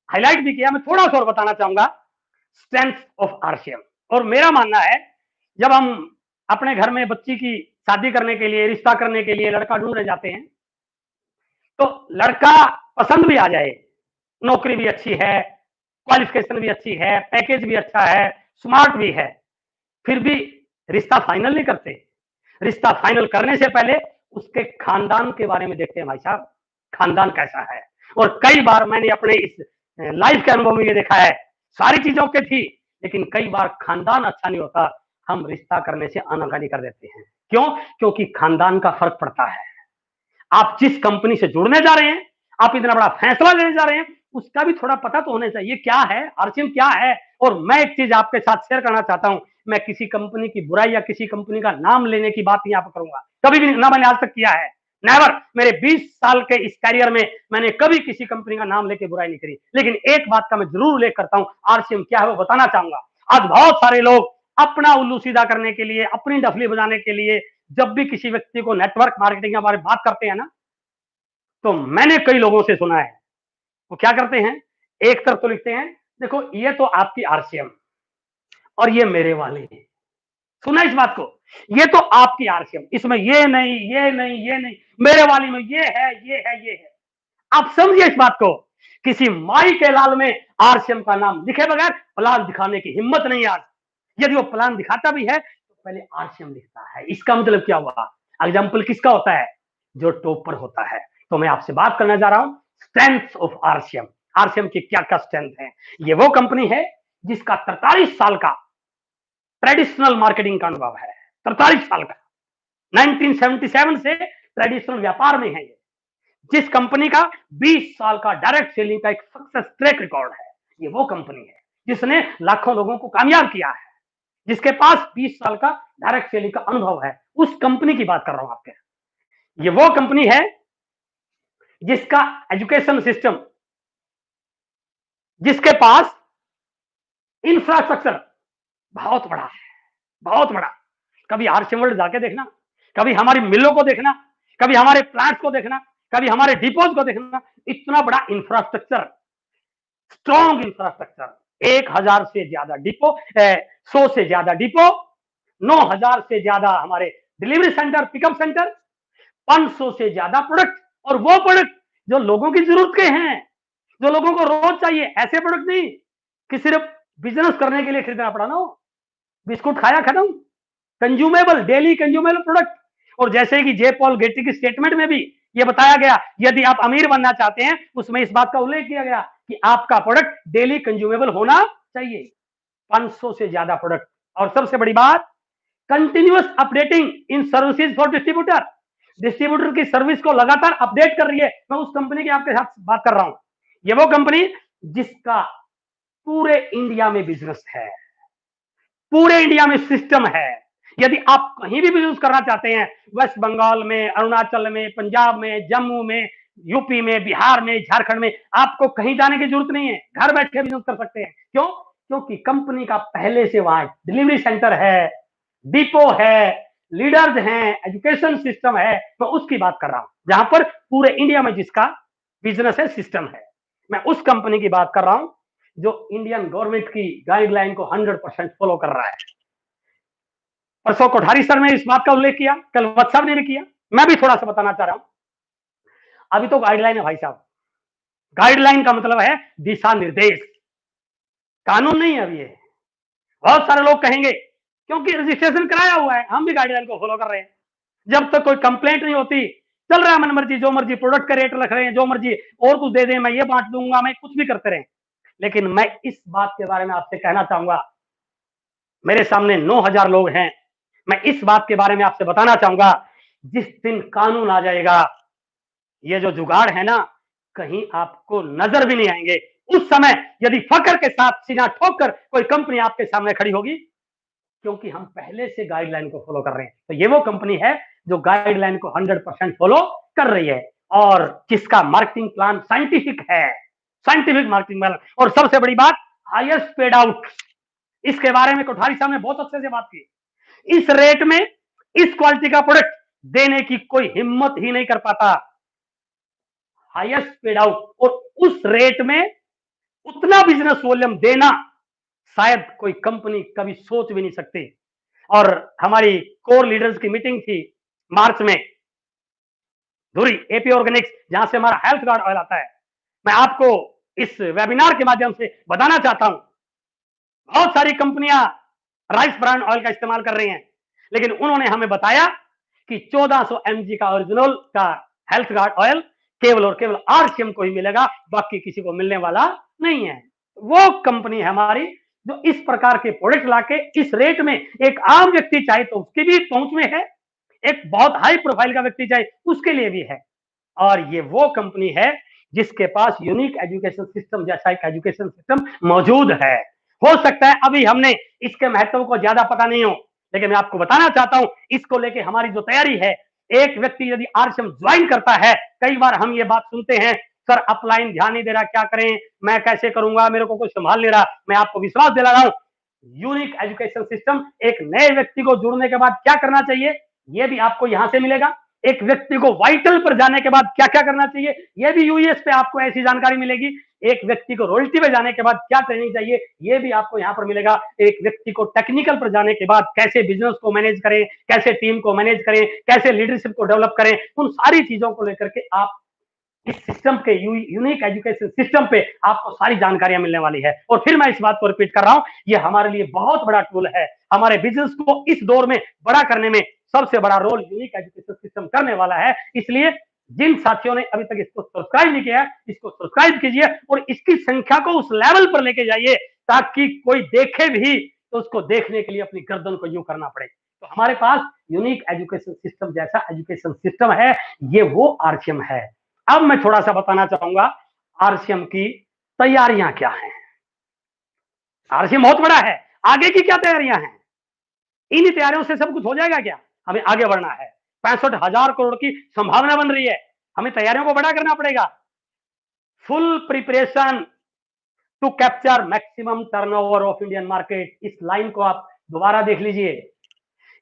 हाईलाइट भी किया, मैं थोड़ा सा और बताना चाहूंगा स्ट्रेंथ ऑफ आरसीएम। और मेरा मानना है, जब हम अपने घर में बच्ची की शादी करने के लिए, रिश्ता करने के लिए लड़का ढूंढने जाते हैं, तो लड़का पसंद भी आ जाए, नौकरी भी अच्छी है, क्वालिफिकेशन भी अच्छी है, पैकेज भी अच्छा है, स्मार्ट भी है, फिर भी रिश्ता फाइनल नहीं करते। रिश्ता फाइनल करने से पहले उसके खानदान के बारे में देखते हैं, भाई साहब खानदान कैसा है। और कई बार मैंने अपने इस लाइफ के अनुभव में ये देखा है, सारी चीजों के थी, लेकिन कई बार खानदान अच्छा नहीं होता, हम रिश्ता करने से आनाकानी कर देते हैं। क्यों? क्योंकि खानदान का फर्क पड़ता है। आप जिस कंपनी से जुड़ने जा रहे हैं, आप इतना बड़ा फैसला लेने जा रहे हैं, उसका भी थोड़ा पता तो होना चाहिए, क्या है आरसीएम क्या है। और मैं एक चीज आपके साथ शेयर करना चाहता हूं, मैं किसी कंपनी की बुराई या किसी कंपनी का नाम लेने की बात यहाँ पर करूंगा, कभी भी ना मैंने आज तक किया है, नेवर। मेरे 20 साल के इस कैरियर में मैंने कभी किसी कंपनी का नाम लेके बुराई नहीं करी, लेकिन एक बात का मैं जरूर उल्लेख करता हूं, आरसीएम क्या है वो बताना चाहूंगा। आज बहुत सारे लोग अपना उल्लू सीधा करने के लिए, अपनी डफली बजाने के लिए, जब भी किसी व्यक्ति को नेटवर्क मार्केटिंग के बारे में बात करते हैं ना, तो मैंने कई लोगों से सुना है, वो क्या करते हैं, एक तरफ तो लिखते हैं देखो ये तो आपकी आरसीएम और ये मेरे वाले हैं। सुना इस बात को, ये तो आपकी आरसीएम, इसमें ये नहीं, ये नहीं, ये नहीं, मेरे वाली में ये है, ये है, ये है। आप समझिए इस बात को, किसी माई के लाल में आरसीएम का नाम लिखे बगैर प्लान दिखाने की हिम्मत नहीं आज। यदि वो प्लान दिखाता भी है तो पहले आरसीएम लिखता है। इसका मतलब क्या हुआ, एग्जाम्पल किसका होता है, जो टॉपर होता है। तो मैं आपसे बात करने जा रहा हूं स्ट्रेंथ ऑफ आरसीएम। आरसीएम की क्या क्या स्ट्रेंथ है। ये वो कंपनी है जिसका 43 साल का ट्रेडिशनल मार्केटिंग का अनुभव है, 43 साल का, 1977 से ट्रेडिशनल व्यापार में है। जिस कंपनी का 20 साल का डायरेक्ट सेलिंग का एक सक्सेस ट्रैक रिकॉर्ड है, ये वो कंपनी है जिसने लाखों लोगों को कामयाब किया है, जिसके पास 20 साल का डायरेक्ट सेलिंग का अनुभव है। उस कंपनी की बात कर रहा हूं आपके। ये वो कंपनी है जिसका एजुकेशन सिस्टम, जिसके पास इंफ्रास्ट्रक्चर बहुत बड़ा है, बहुत बड़ा। कभी आरसीएम वर्ल्ड जाके देखना, कभी हमारी मिलों को देखना, कभी हमारे प्लांट्स को देखना, कभी हमारे डिपोज को देखना, इतना बड़ा इंफ्रास्ट्रक्चर, स्ट्रॉन्ग इंफ्रास्ट्रक्चर। 1000 से ज्यादा डिपो, 100 से ज्यादा डिपो, 9000 से ज्यादा हमारे डिलीवरी सेंटर, पिकअप सेंटर, 500 से ज्यादा प्रोडक्ट, और वो प्रोडक्ट जो लोगों की जरूरत के हैं, जो लोगों को रोज चाहिए, ऐसे प्रोडक्ट नहीं कि सिर्फ बिजनेस करने के लिए खरीदना पड़ा ना, बिस्कुट खाया खत्म, कंज्यूमेबल, डेली कंज्यूमेबल प्रोडक्ट। और जैसे कि जे पॉल गेटी की स्टेटमेंट में भी ये बताया गया, यदि आप अमीर बनना चाहते हैं, उसमें इस बात का उल्लेख किया गया कि आपका प्रोडक्ट डेली कंज्यूमेबल होना चाहिए। 500 से ज्यादा प्रोडक्ट, और सबसे बड़ी बात, continuous updating in services for distributor. Distributor की सर्विस को लगातार अपडेट कर रही है। मैं उस कंपनी की आपके साथ बात कर रहा हूं। ये वो कंपनी जिसका पूरे इंडिया में बिजनेस है, पूरे इंडिया में सिस्टम है। यदि आप कहीं भी बिजनेस करना चाहते हैं, वेस्ट बंगाल में, अरुणाचल में, पंजाब में, जम्मू में, यूपी में, बिहार में, झारखंड में, आपको कहीं जाने की जरूरत नहीं है, घर बैठे बिजनेस कर सकते हैं। क्यों? क्योंकि कंपनी का पहले से वहां डिलीवरी सेंटर है, डिपो है, लीडर्स हैं, एजुकेशन सिस्टम है। मैं उसकी बात कर रहा हूं जहां पर पूरे इंडिया में जिसका बिजनेस है, सिस्टम है। मैं उस कंपनी की बात कर रहा हूं जो इंडियन गवर्नमेंट की गाइडलाइन को 100% फॉलो कर रहा है। परसों कोठारी सर ने इस बात का उल्लेख किया, कल वत्स साहब ने भी किया, मैं भी थोड़ा सा बताना चाह रहा हूं। अभी तो गाइडलाइन है भाई साहब, गाइडलाइन का मतलब है दिशा निर्देश, कानून नहीं है अभी ये। बहुत सारे लोग कहेंगे क्योंकि रजिस्ट्रेशन कराया हुआ है, हम भी गाइडलाइन को फॉलो कर रहे हैं। जब तक कोई कंप्लेंट नहीं होती, चल रहा है मन मर्जी, जो मर्जी प्रोडक्ट का रेट रख रहे हैं, जो मर्जी और कुछ दे दें, मैं ये बांट दूंगा, मैं कुछ भी करते रहे। लेकिन मैं इस बात के बारे में आपसे कहना चाहूंगा, मेरे सामने 9,000 लोग हैं, मैं इस बात के बारे में आपसे बताना चाहूंगा, जिस दिन कानून आ जाएगा, ये जो जुगाड़ है ना, कहीं आपको नजर भी नहीं आएंगे। उस समय यदि फकर के साथ सीना ठोक कर कोई कंपनी आपके सामने खड़ी होगी, क्योंकि हम पहले से गाइडलाइन को फॉलो कर रहे हैं, तो ये वो कंपनी है जो गाइडलाइन को 100% फॉलो कर रही है और जिसका मार्केटिंग प्लान साइंटिफिक है, साइंटिफिक मार्केटिंग प्लान। और सबसे बड़ी बात, हाईएस्ट पेड आउट। इसके बारे में कोठारी साहब ने बहुत अच्छे से बात की। इस रेट में इस क्वालिटी का प्रोडक्ट देने की कोई हिम्मत ही नहीं कर पाता। हाईएस्ट पेड आउट, और उस रेट में उतना बिजनेस वॉल्यूम देना शायद कोई कंपनी कभी सोच भी नहीं सकती। और हमारी कोर लीडर्स की मीटिंग थी मार्च में, धुरी एपी ऑर्गेनिक्स, जहां से हमारा हेल्थ गार्ड ऑयल आता है। मैं आपको इस वेबिनार के माध्यम से बताना चाहता हूं, बहुत सारी कंपनियां राइस ब्रांड ऑयल का इस्तेमाल कर रही हैं, लेकिन उन्होंने हमें बताया कि 1400 mg का ओरिजिनल का हेल्थ गार्ड ऑयल केवल और केवल आरसीएम को ही मिलेगा, बाकी किसी को मिलने वाला नहीं है। वो कंपनी है हमारी जो इस प्रकार के प्रोडक्ट लाके इस रेट में एक आम व्यक्ति चाहे तो उसकी भी पहुंच में है, एक बहुत हाई प्रोफाइल का व्यक्ति चाहे उसके लिए भी है। और ये वो कंपनी है जिसके पास यूनिक एजुकेशन सिस्टम जैसा एक एजुकेशन सिस्टम मौजूद है। हो सकता है अभी हमने इसके महत्व को ज्यादा पता नहीं हो, लेकिन मैं आपको बताना चाहता हूं, इसको लेके हमारी जो तैयारी है, एक व्यक्ति यदि आरसीएम ज्वाइन करता है, कई बार हम ये बात सुनते हैं, सर अपलाइन ध्यान नहीं दे रहा, क्या करें, मैं कैसे करूंगा, मेरे को कुछ संभाल नहीं रहा। मैं आपको विश्वास दिला रहा हूं, यूनिक एजुकेशन सिस्टम एक नए व्यक्ति को जुड़ने के बाद क्या करना चाहिए, यह भी आपको यहां से मिलेगा। एक व्यक्ति को वाइटल पर जाने के बाद क्या क्या करना चाहिए, यह भी यूएस पे आपको ऐसी जानकारी मिलेगी। एक व्यक्ति को रॉयल्टी पे जाने के बाद क्या ट्रेनिंग चाहिए, यह भी आपको यहां पर मिलेगा। एक व्यक्ति को टेक्निकल पर जाने के बाद कैसे बिजनेस को मैनेज करें, कैसे टीम को मैनेज करें, कैसे लीडरशिप को डेवलप करें, उन सारी चीजों को लेकर के आप इस सिस्टम के यूनिक एजुकेशन सिस्टम पे आपको सारी जानकारियां मिलने वाली है। और फिर मैं इस बात को रिपीट कर रहा हूं, ये हमारे लिए बहुत बड़ा टूल है, हमारे बिजनेस को इस दौर में बड़ा करने में सबसे बड़ा रोल यूनिक एजुकेशन सिस्टम करने वाला है। इसलिए जिन साथियों ने अभी तक इसको सब्सक्राइब नहीं किया, इसको सब्सक्राइब कीजिए और इसकी संख्या को उस लेवल पर लेके जाइए, ताकि कोई देखे भी तो उसको देखने के लिए अपनी गर्दन को यूं करना पड़े। तो हमारे पास यूनिक एजुकेशन सिस्टम जैसा एजुकेशन सिस्टम है, ये वो आरसीएम है। अब मैं थोड़ा सा बताना चाहूंगा आरसीएम की तैयारियां क्या हैं। आरसीएम बहुत बड़ा है, आगे की क्या तैयारियां हैं, इन तैयारियों से सब कुछ हो जाएगा क्या, हमें आगे बढ़ना है। 65,000 करोड़ की संभावना बन रही है, हमें तैयारियों को बड़ा करना पड़ेगा। Full preparation to capture maximum turnover of Indian market, इस लाइन को आप दोबारा देख लीजिए।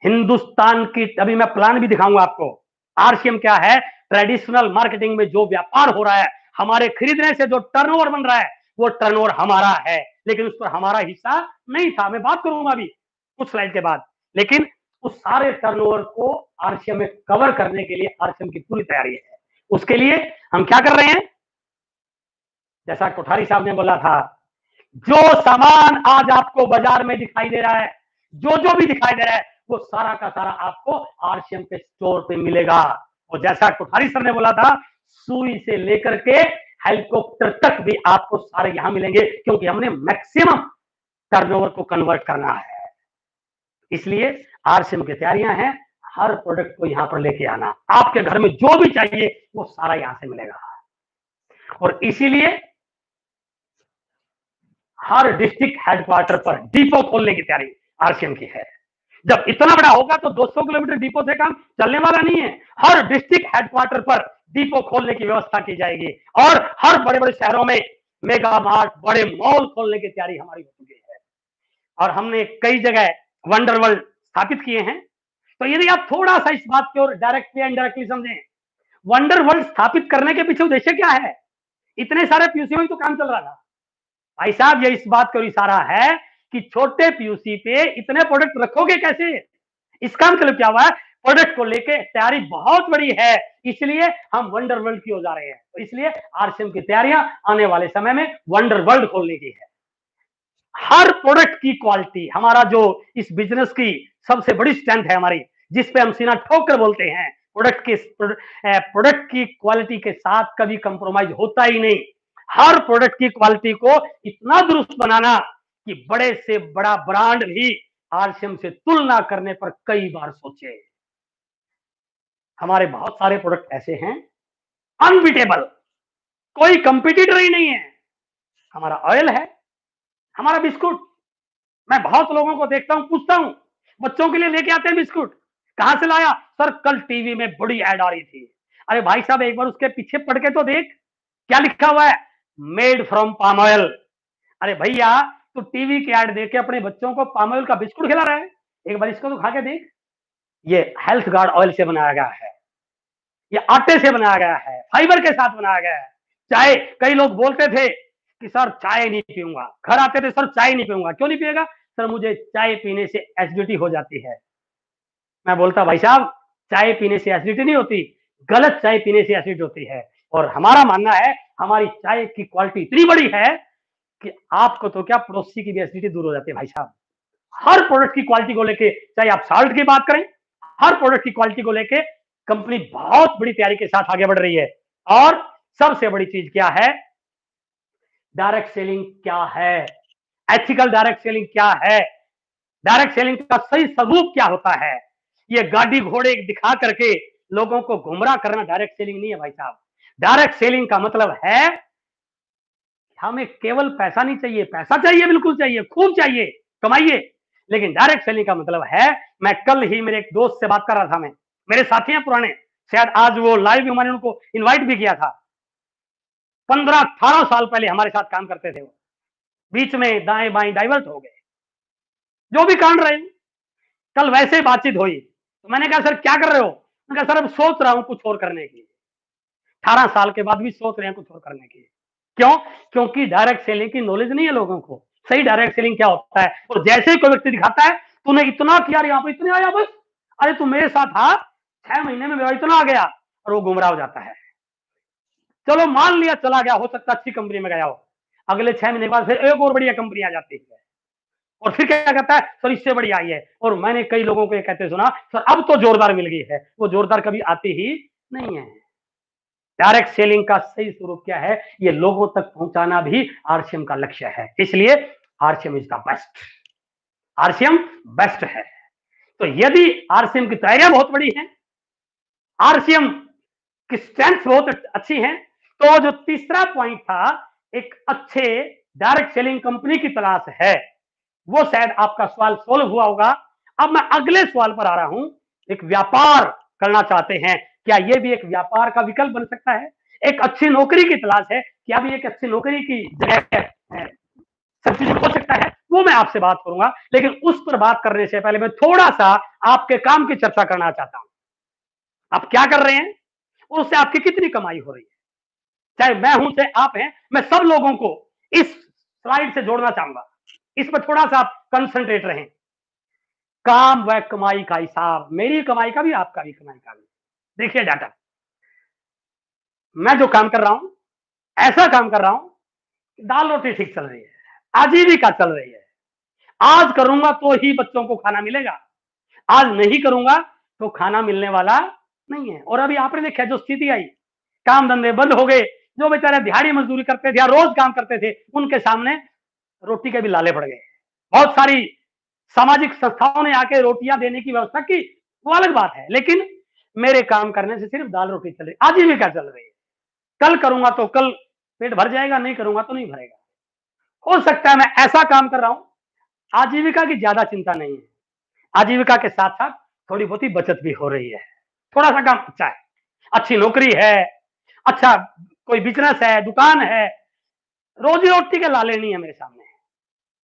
हिंदुस्तान की, अभी मैं प्लान भी दिखाऊंगा आपको। आरसीएम क्या है, ट्रेडिशनल मार्केटिंग में जो व्यापार हो रहा है, हमारे खरीदने से जो टर्नओवर बन रहा है, वो टर्नओवर हमारा है, लेकिन उस पर हमारा हिस्सा नहीं था। मैं बात करूंगा अभी कुछ स्लाइड के बाद, लेकिन उस सारे टर्नओवर को आरसीएम में कवर करने के लिए आरसीएम की पूरी तैयारी है। उसके लिए हम क्या कर रहे हैं, जैसा कोठारी साहब ने बोला था, जो सामान आज आपको बाजार में दिखाई दे रहा है, जो भी दिखाई दे रहा है, वो सारा का सारा आपको आरसीएम के स्टोर पे मिलेगा। और जैसा कोठारी सर ने बोला था, सुई से लेकर के हेलीकॉप्टर तक भी आपको सारे यहां मिलेंगे, क्योंकि हमने मैक्सिमम टर्नओवर को कन्वर्ट करना है। इसलिए आरसीएम की तैयारियां हैं, हर प्रोडक्ट को यहां पर लेके आना, आपके घर में जो भी चाहिए वो सारा यहां से मिलेगा। और इसीलिए हर डिस्ट्रिक्ट हेडक्वार्टर पर डिपो खोलने की तैयारी आरसीएम की है। जब इतना बड़ा होगा तो 200 किलोमीटर डिपो से काम चलने वाला नहीं है, हर डिस्ट्रिक्ट हेडक्वार्टर पर डिपो खोलने की व्यवस्था की जाएगी और हर बड़े बड़े शहरों में मेगा मार्ट, बड़े मॉल खोलने की तैयारी हमारी हो चुकी है। और हमने कई जगह वंडर वर्ल्ड स्थापित किए हैं। तो यदि आप थोड़ा सा इस बात की ओर डायरेक्टली इनडायरेक्टली समझें, वंडर वर्ल्ड स्थापित करने के पीछे उद्देश्य क्या है, इतने सारे पीयूसी में तो काम चल रहा था भाई साहब, ये इस बात का इशारा है कि छोटे पीयूसी पे इतने प्रोडक्ट रखोगे कैसे। इसका मतलब क्या हुआ है, प्रोडक्ट को लेके तैयारी बहुत बड़ी है, इसलिए हम वंडर वर्ल्ड की हो जा रहे हैं। तो इसलिए आरसीएम की तैयारियां आने वाले समय में वंडर वर्ल्ड खोलने की है। हर प्रोडक्ट की क्वालिटी, हमारा जो इस बिजनेस की सबसे बड़ी स्ट्रेंथ है हमारी, जिस पे हम सीना ठोक कर बोलते हैं, प्रोडक्ट की क्वालिटी के साथ कभी कंप्रोमाइज होता ही नहीं। हर प्रोडक्ट की क्वालिटी को इतना दुरुस्त बनाना कि बड़े से बड़ा ब्रांड भी आरसीएम से तुलना करने पर कई बार सोचे। हमारे बहुत सारे प्रोडक्ट ऐसे हैं अनबीटेबल, कोई कंपिटिटर ही नहीं है। हमारा ऑयल है, हमारा बिस्कुट, मैं बहुत लोगों को देखता हूं, पूछता हूं, बच्चों के लिए लेके आते हैं बिस्कुट, कहां से लाया? सर कल टीवी में बड़ी एड आ रही थी। अरे भाई साहब एक बार उसके पीछे पढ़ के तो देख, क्या लिखा हुआ है? Made from palm oil. अरे भैया तू टीवी की एड देख के अपने बच्चों को पाम ऑयल का बिस्कुट खिला रहा है, एक बार इसको तो खा के देख। ये हेल्थ गार्ड ऑयल से बनाया गया है, ये आटे से बनाया गया है, फाइबर के साथ बनाया गया है। चाय, कई लोग बोलते थे कि सर चाय नहीं पीऊंगा, घर आते थे सर चाय नहीं पीऊंगा, क्यों नहीं पिएगा? सर मुझे चाय पीने से एसिडिटी हो जाती है। मैं बोलता भाई साहब चाय पीने से एसिडिटी नहीं होती, गलत चाय पीने से एसिड होती है। और हमारा मानना है हमारी चाय की क्वालिटी इतनी बड़ी है कि आपको तो क्या पड़ोसी की भी एसिडिटी दूर हो जाती है भाई साहब। हर प्रोडक्ट की क्वालिटी को लेके, चाहे आप साल्ट की बात करें, हर प्रोडक्ट की क्वालिटी को लेके कंपनी बहुत बड़ी तैयारी के साथ आगे बढ़ रही है। और सबसे बड़ी चीज क्या है? डायरेक्ट सेलिंग क्या है, एथिकल डायरेक्ट सेलिंग क्या है, डायरेक्ट सेलिंग का सही स्वरूप क्या होता है? ये गाड़ी घोड़े दिखा करके लोगों को गुमराह करना डायरेक्ट सेलिंग नहीं है भाई साहब। डायरेक्ट सेलिंग का मतलब है हमें केवल पैसा नहीं चाहिए, पैसा चाहिए, बिल्कुल चाहिए, खूब चाहिए, कमाइए। लेकिन डायरेक्ट सेलिंग का मतलब है, मैं कल ही मेरे एक दोस्त से बात कर रहा था, मैं, मेरे साथी हैं पुराने, शायद आज वो लाइव भी, मैंने उनको इनवाइट भी किया था। 15-18 साल पहले हमारे साथ काम करते थे वो, बीच में दाएं बाएं डाइवर्ट हो गए, जो भी कांड रहे। कल वैसे ही बातचीत हुई तो मैंने कहा सर क्या कर रहे हो? मैंने कहा सर अब सोच रहा हूं कुछ और करने की। 18 साल के बाद भी सोच रहे हैं कुछ और करने की। क्यों? क्योंकि डायरेक्ट सेलिंग की नॉलेज नहीं है लोगों को, सही डायरेक्ट सेलिंग क्या होता है। और जैसे ही कोई व्यक्ति दिखाता है तूने इतना किया, यहाँ पर इतने आया बस, अरे तू मेरे साथ था 6 महीने में मेरा इतना आ गया, और वो गुमराह हो जाता है। चलो मान लिया चला गया, हो सकता अच्छी कंपनी में गया हो, अगले 6 महीने बाद फिर एक और बढ़िया कंपनी आ जाती है, और फिर क्या कहता है सर इससे बड़ी आई है। और मैंने कई लोगों को ये कहते सुना सर अब तो जोरदार मिल गई है, वो जोरदार कभी आती ही नहीं है। डायरेक्ट सेलिंग का सही स्वरूप क्या है, ये लोगों तक पहुंचाना भी आरसीएम का लक्ष्य है। इसलिए RCM is the best, RCM best है। तो यदि आरसीएम की तैयारियां बहुत बड़ी हैं, आरसीएम की स्ट्रेंथ बहुत अच्छी है, तो जो तीसरा पॉइंट था, एक अच्छे डायरेक्ट सेलिंग कंपनी की तलाश है, वो शायद आपका सवाल सोल्व हुआ होगा। अब मैं अगले सवाल पर आ रहा हूं। एक व्यापार करना चाहते हैं, क्या यह भी एक व्यापार का विकल्प बन सकता है? एक अच्छी नौकरी की तलाश है, क्या भी एक अच्छी नौकरी की जगह सब्सिट्यूट हो सकता है? वो मैं आपसे बात करूंगा, लेकिन उस पर बात करने से पहले मैं थोड़ा सा आपके काम की चर्चा करना चाहता हूं। आप क्या कर रहे हैं और उससे आपकी कितनी कमाई हो रही है? चाहे मैं हूं चाहे आप हैं, मैं सब लोगों को इस स्लाइड से जोड़ना चाहूंगा। इस पर थोड़ा सा आप कंसंट्रेट रहें। काम व कमाई का हिसाब, मेरी कमाई का भी, आपका भी कमाई का भी। देखिए डाटा, मैं जो काम कर रहा हूं, ऐसा काम कर रहा हूं, दाल रोटी ठीक चल रही है, आजीविका चल रही है। आज करूंगा तो ही बच्चों को खाना मिलेगा, आज नहीं करूंगा तो खाना मिलने वाला नहीं है। और अभी आपने देखा जो स्थिति आई, काम धंधे बंद हो गए, जो बेचारे दिहाड़ी मजदूरी करते थे या रोज काम करते थे, उनके सामने रोटी के भी लाले पड़ गए। बहुत सारी सामाजिक संस्थाओं ने आके रोटियां देने की व्यवस्था की, वो अलग बात है, लेकिन मेरे काम करने से सिर्फ दाल रोटी चल रही, आजीविका चल रही है। कल करूंगा तो कल पेट भर जाएगा, नहीं करूंगा तो नहीं भरेगा। हो सकता है मैं ऐसा काम कर रहा हूं, आजीविका की ज्यादा चिंता नहीं है, आजीविका के साथ साथ थोड़ी बहुत ही बचत भी हो रही है, थोड़ा सा काम अच्छा है, अच्छी नौकरी है, अच्छा कोई बिजनेस है, दुकान है, रोजी रोटी के लाले नहीं है मेरे सामने।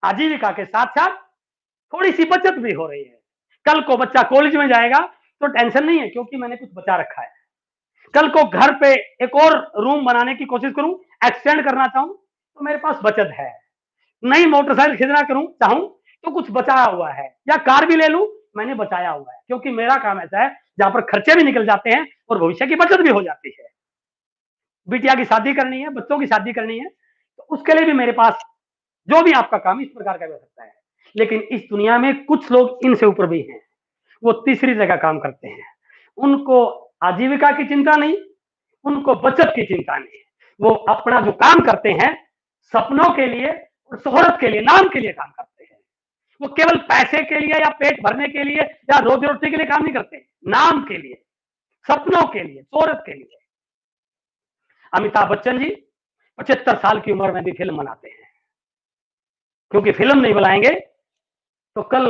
आजीविका के साथ साथ थोड़ी सी बचत भी हो रही है। कल को बच्चा कॉलेज में जाएगा तो टेंशन नहीं है, क्योंकि मैंने कुछ बचा रखा है। कल को घर पे एक और रूम बनाने की कोशिश करूं, एक्सटेंड करना चाहूं, तो मेरे पास बचत है। नई मोटरसाइकिल खरीदना करूं चाहूं तो कुछ बचाया हुआ है, या कार भी ले लूं, मैंने बचाया हुआ है, क्योंकि मेरा काम ऐसा है जहां पर खर्चे भी निकल जाते हैं और भविष्य की बचत भी हो जाती है। बिटिया की शादी करनी है, बच्चों की शादी करनी है, तो उसके लिए भी मेरे पास जो भी आपका काम इस प्रकार का हो सकता है। लेकिन इस दुनिया में कुछ लोग इनसे ऊपर भी हैं। वो तीसरी जगह काम करते हैं। उनको आजीविका की चिंता नहीं, उनको बचत की चिंता नहीं। वो अपना जो काम करते हैं, सपनों के लिए और शोहरत के लिए, नाम के लिए काम करते हैं। वो केवल पैसे के लिए या पेट भरने के लिए या रोजी रोटी के लिए काम नहीं करते, नाम के लिए, सपनों के लिए, शोहरत के लिए। अमिताभ बच्चन जी 75 साल की उम्र में भी फिल्म बनाते हैं, क्योंकि फिल्म नहीं बनाएंगे तो कल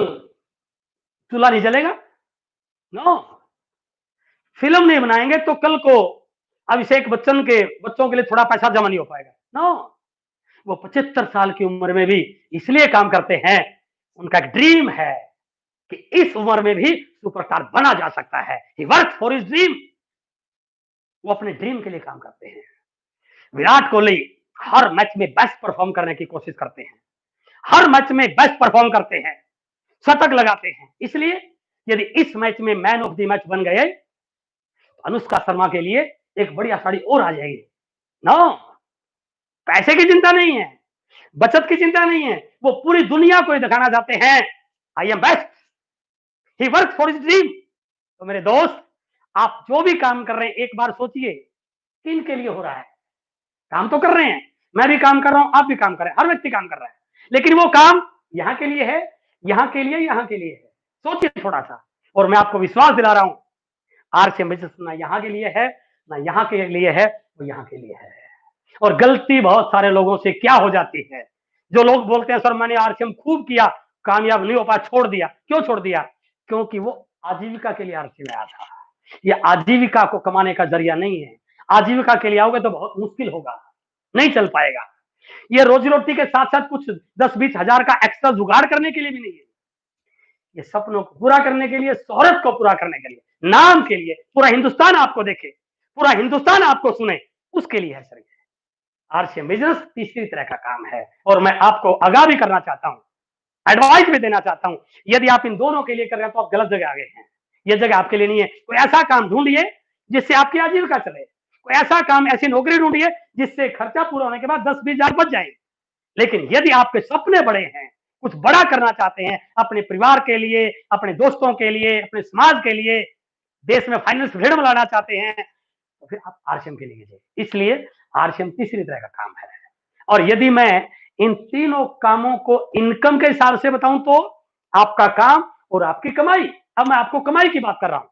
चूल्हा नहीं जलेगा। नो, फिल्म नहीं बनाएंगे तो कल को अभिषेक बच्चन के बच्चों के लिए थोड़ा पैसा जमा नहीं हो पाएगा। नो, वो 75 साल की उम्र में भी इसलिए काम करते हैं, उनका एक ड्रीम है कि इस उम्र में भी सुपरस्टार बना जा सकता है। ही वर्क फॉर हिज ड्रीम। वो अपने ड्रीम के लिए काम करते हैं। विराट कोहली हर मैच में बेस्ट परफॉर्म करने की कोशिश करते हैं, हर मैच में बेस्ट परफॉर्म करते हैं, शतक लगाते हैं। इसलिए यदि इस मैच में मैन ऑफ द मैच बन गए तो अनुष्का शर्मा के लिए एक बढ़िया साड़ी और आ जाएगी। नो, पैसे की चिंता नहीं है, बचत की चिंता नहीं है। वो पूरी दुनिया को दिखाना चाहते हैं, I am best. He work for his dream. तो मेरे दोस्त, आप जो भी काम कर रहे हैं एक बार सोचिए किन के लिए हो रहा है। काम तो कर रहे हैं, मैं भी काम कर रहा हूं, आप भी काम कर रहे हैं, हर व्यक्ति काम कर रहा है, लेकिन वो काम यहां के लिए है, यहां के लिए, यहां के लिए है। सोचिए थोड़ा सा। और मैं आपको विश्वास दिला रहा हूं, आरसीएम बिजनेस ना यहां के लिए है, ना यहां के लिए है, वो यहां के लिए है। और गलती बहुत सारे लोगों से क्या हो जाती है, जो लोग बोलते हैं सर मैंने आरसीएम खूब किया, कामयाब नहीं हो पाया, छोड़ दिया। क्यों छोड़ दिया? क्योंकि वो आजीविका के लिए आरसीएम आया था। ये आजीविका को कमाने का जरिया नहीं है। आजीविका के लिए आओगे तो बहुत मुश्किल होगा, नहीं चल पाएगा। ये रोजी रोटी के साथ साथ कुछ 10-20 हजार का एक्स्ट्रा जुगाड़ करने के लिए भी नहीं है। ये सपनों को पूरा करने के लिए, शोहरत को पूरा करने के लिए, नाम के लिए, पूरा हिंदुस्तान आपको देखे, पूरा हिंदुस्तान आपको सुने, उसके लिए है सर। आरसीएम बिजनेस तीसरी तरह का काम है। और मैं आपको आगाह भी करना चाहता हूं, एडवाइस भी देना चाहता हूं, यदि आप इन दोनों के लिए कर रहे हैं तो आप गलत जगह आ गए हैं। ये जगह आपके लिए नहीं है। कोई ऐसा काम ढूंढिए जिससे आपकी आजीविका चले। कोई ऐसा काम, ऐसी नौकरी ढूंढिए जिससे खर्चा पूरा होने के बाद 10-20 हजार बच जाए। लेकिन यदि आपके सपने बड़े हैं, कुछ बड़ा करना चाहते हैं अपने परिवार के लिए, अपने दोस्तों के लिए, अपने समाज के लिए, देश में फाइनेंस फ्रीडम लाना चाहते हैं, तो फिर आप आरसीएम के लिए कीजिए। इसलिए आरसीएम तीसरी तरह का काम है। और यदि मैं इन तीनों कामों को इनकम के हिसाब से बताऊं तो आपका काम और आपकी कमाई। अब मैं आपको कमाई की बात कर रहा हूं।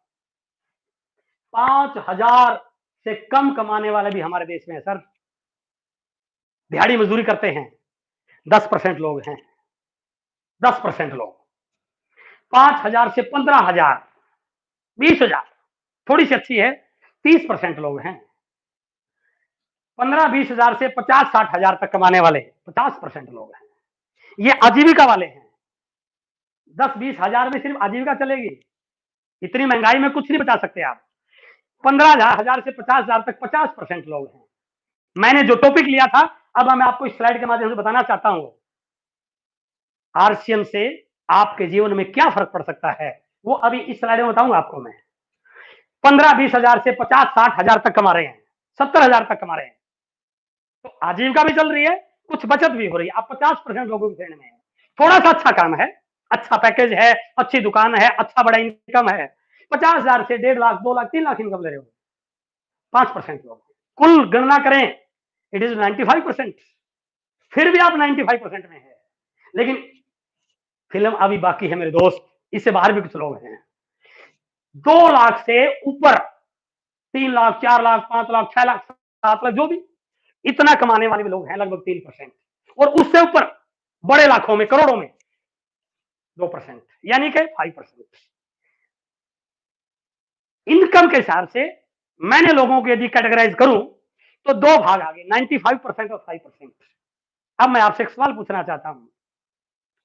5,000 से कम कमाने वाले भी हमारे देश में है सर। दिहाड़ी मजदूरी करते हैं 10% लोग हैं, 10% लोग। 5,000 से 15,000, 20,000 थोड़ी सी अच्छी है, 30% लोग हैं। 15-20 हजार से 50-60 हजार तक कमाने वाले 50% लोग हैं। ये आजीविका वाले हैं। 10-20 हजार में सिर्फ आजीविका चलेगी। इतनी महंगाई में कुछ नहीं बचा सकते आप। 15,000 से 50,000 तक 50% लोग हैं। मैंने जो टॉपिक लिया था, अब मैं आपको इस स्लाइड के माध्यम से बताना चाहता हूं। आरसीएम से आपके जीवन में क्या फर्क पड़ सकता है, वो अभी इस स्लाइड में बताऊंगा आपको मैं। 15-20 हजार से 50-60 हजार तक कमा रहे हैं, 70 हजार तक कमा रहे हैं, तो आजीविका भी चल रही है, कुछ बचत भी हो रही है। आप 50% लोगों की श्रेणी में है। थोड़ा सा अच्छा काम है, अच्छा पैकेज है, अच्छी दुकान है, अच्छा बड़ा इनकम है। 50,000 से 1.5 लाख, 2 लाख, 3 लाख इनकम ले रहे हो 5% लोग। कुल गणना करें, इट इज 95%। फिर भी आप 95% में है। लेकिन फिल्म अभी बाकी है मेरे दोस्त, इससे बाहर भी कुछ लोग हैं। 2 लाख से ऊपर, 3 लाख, 4 लाख, 5 लाख, 6 लाख, 7 लाख, जो भी इतना कमाने वाले भी लोग हैं, लगभग 3%। और उससे ऊपर बड़े लाखों में, करोड़ों में 2%, यानी कि 5%। इनकम के हिसाब से मैंने लोगों को यदि कैटेगराइज करूं तो 2 भाग आ गए, 95% और 5%। अब मैं आपसे एक सवाल पूछना चाहता हूं,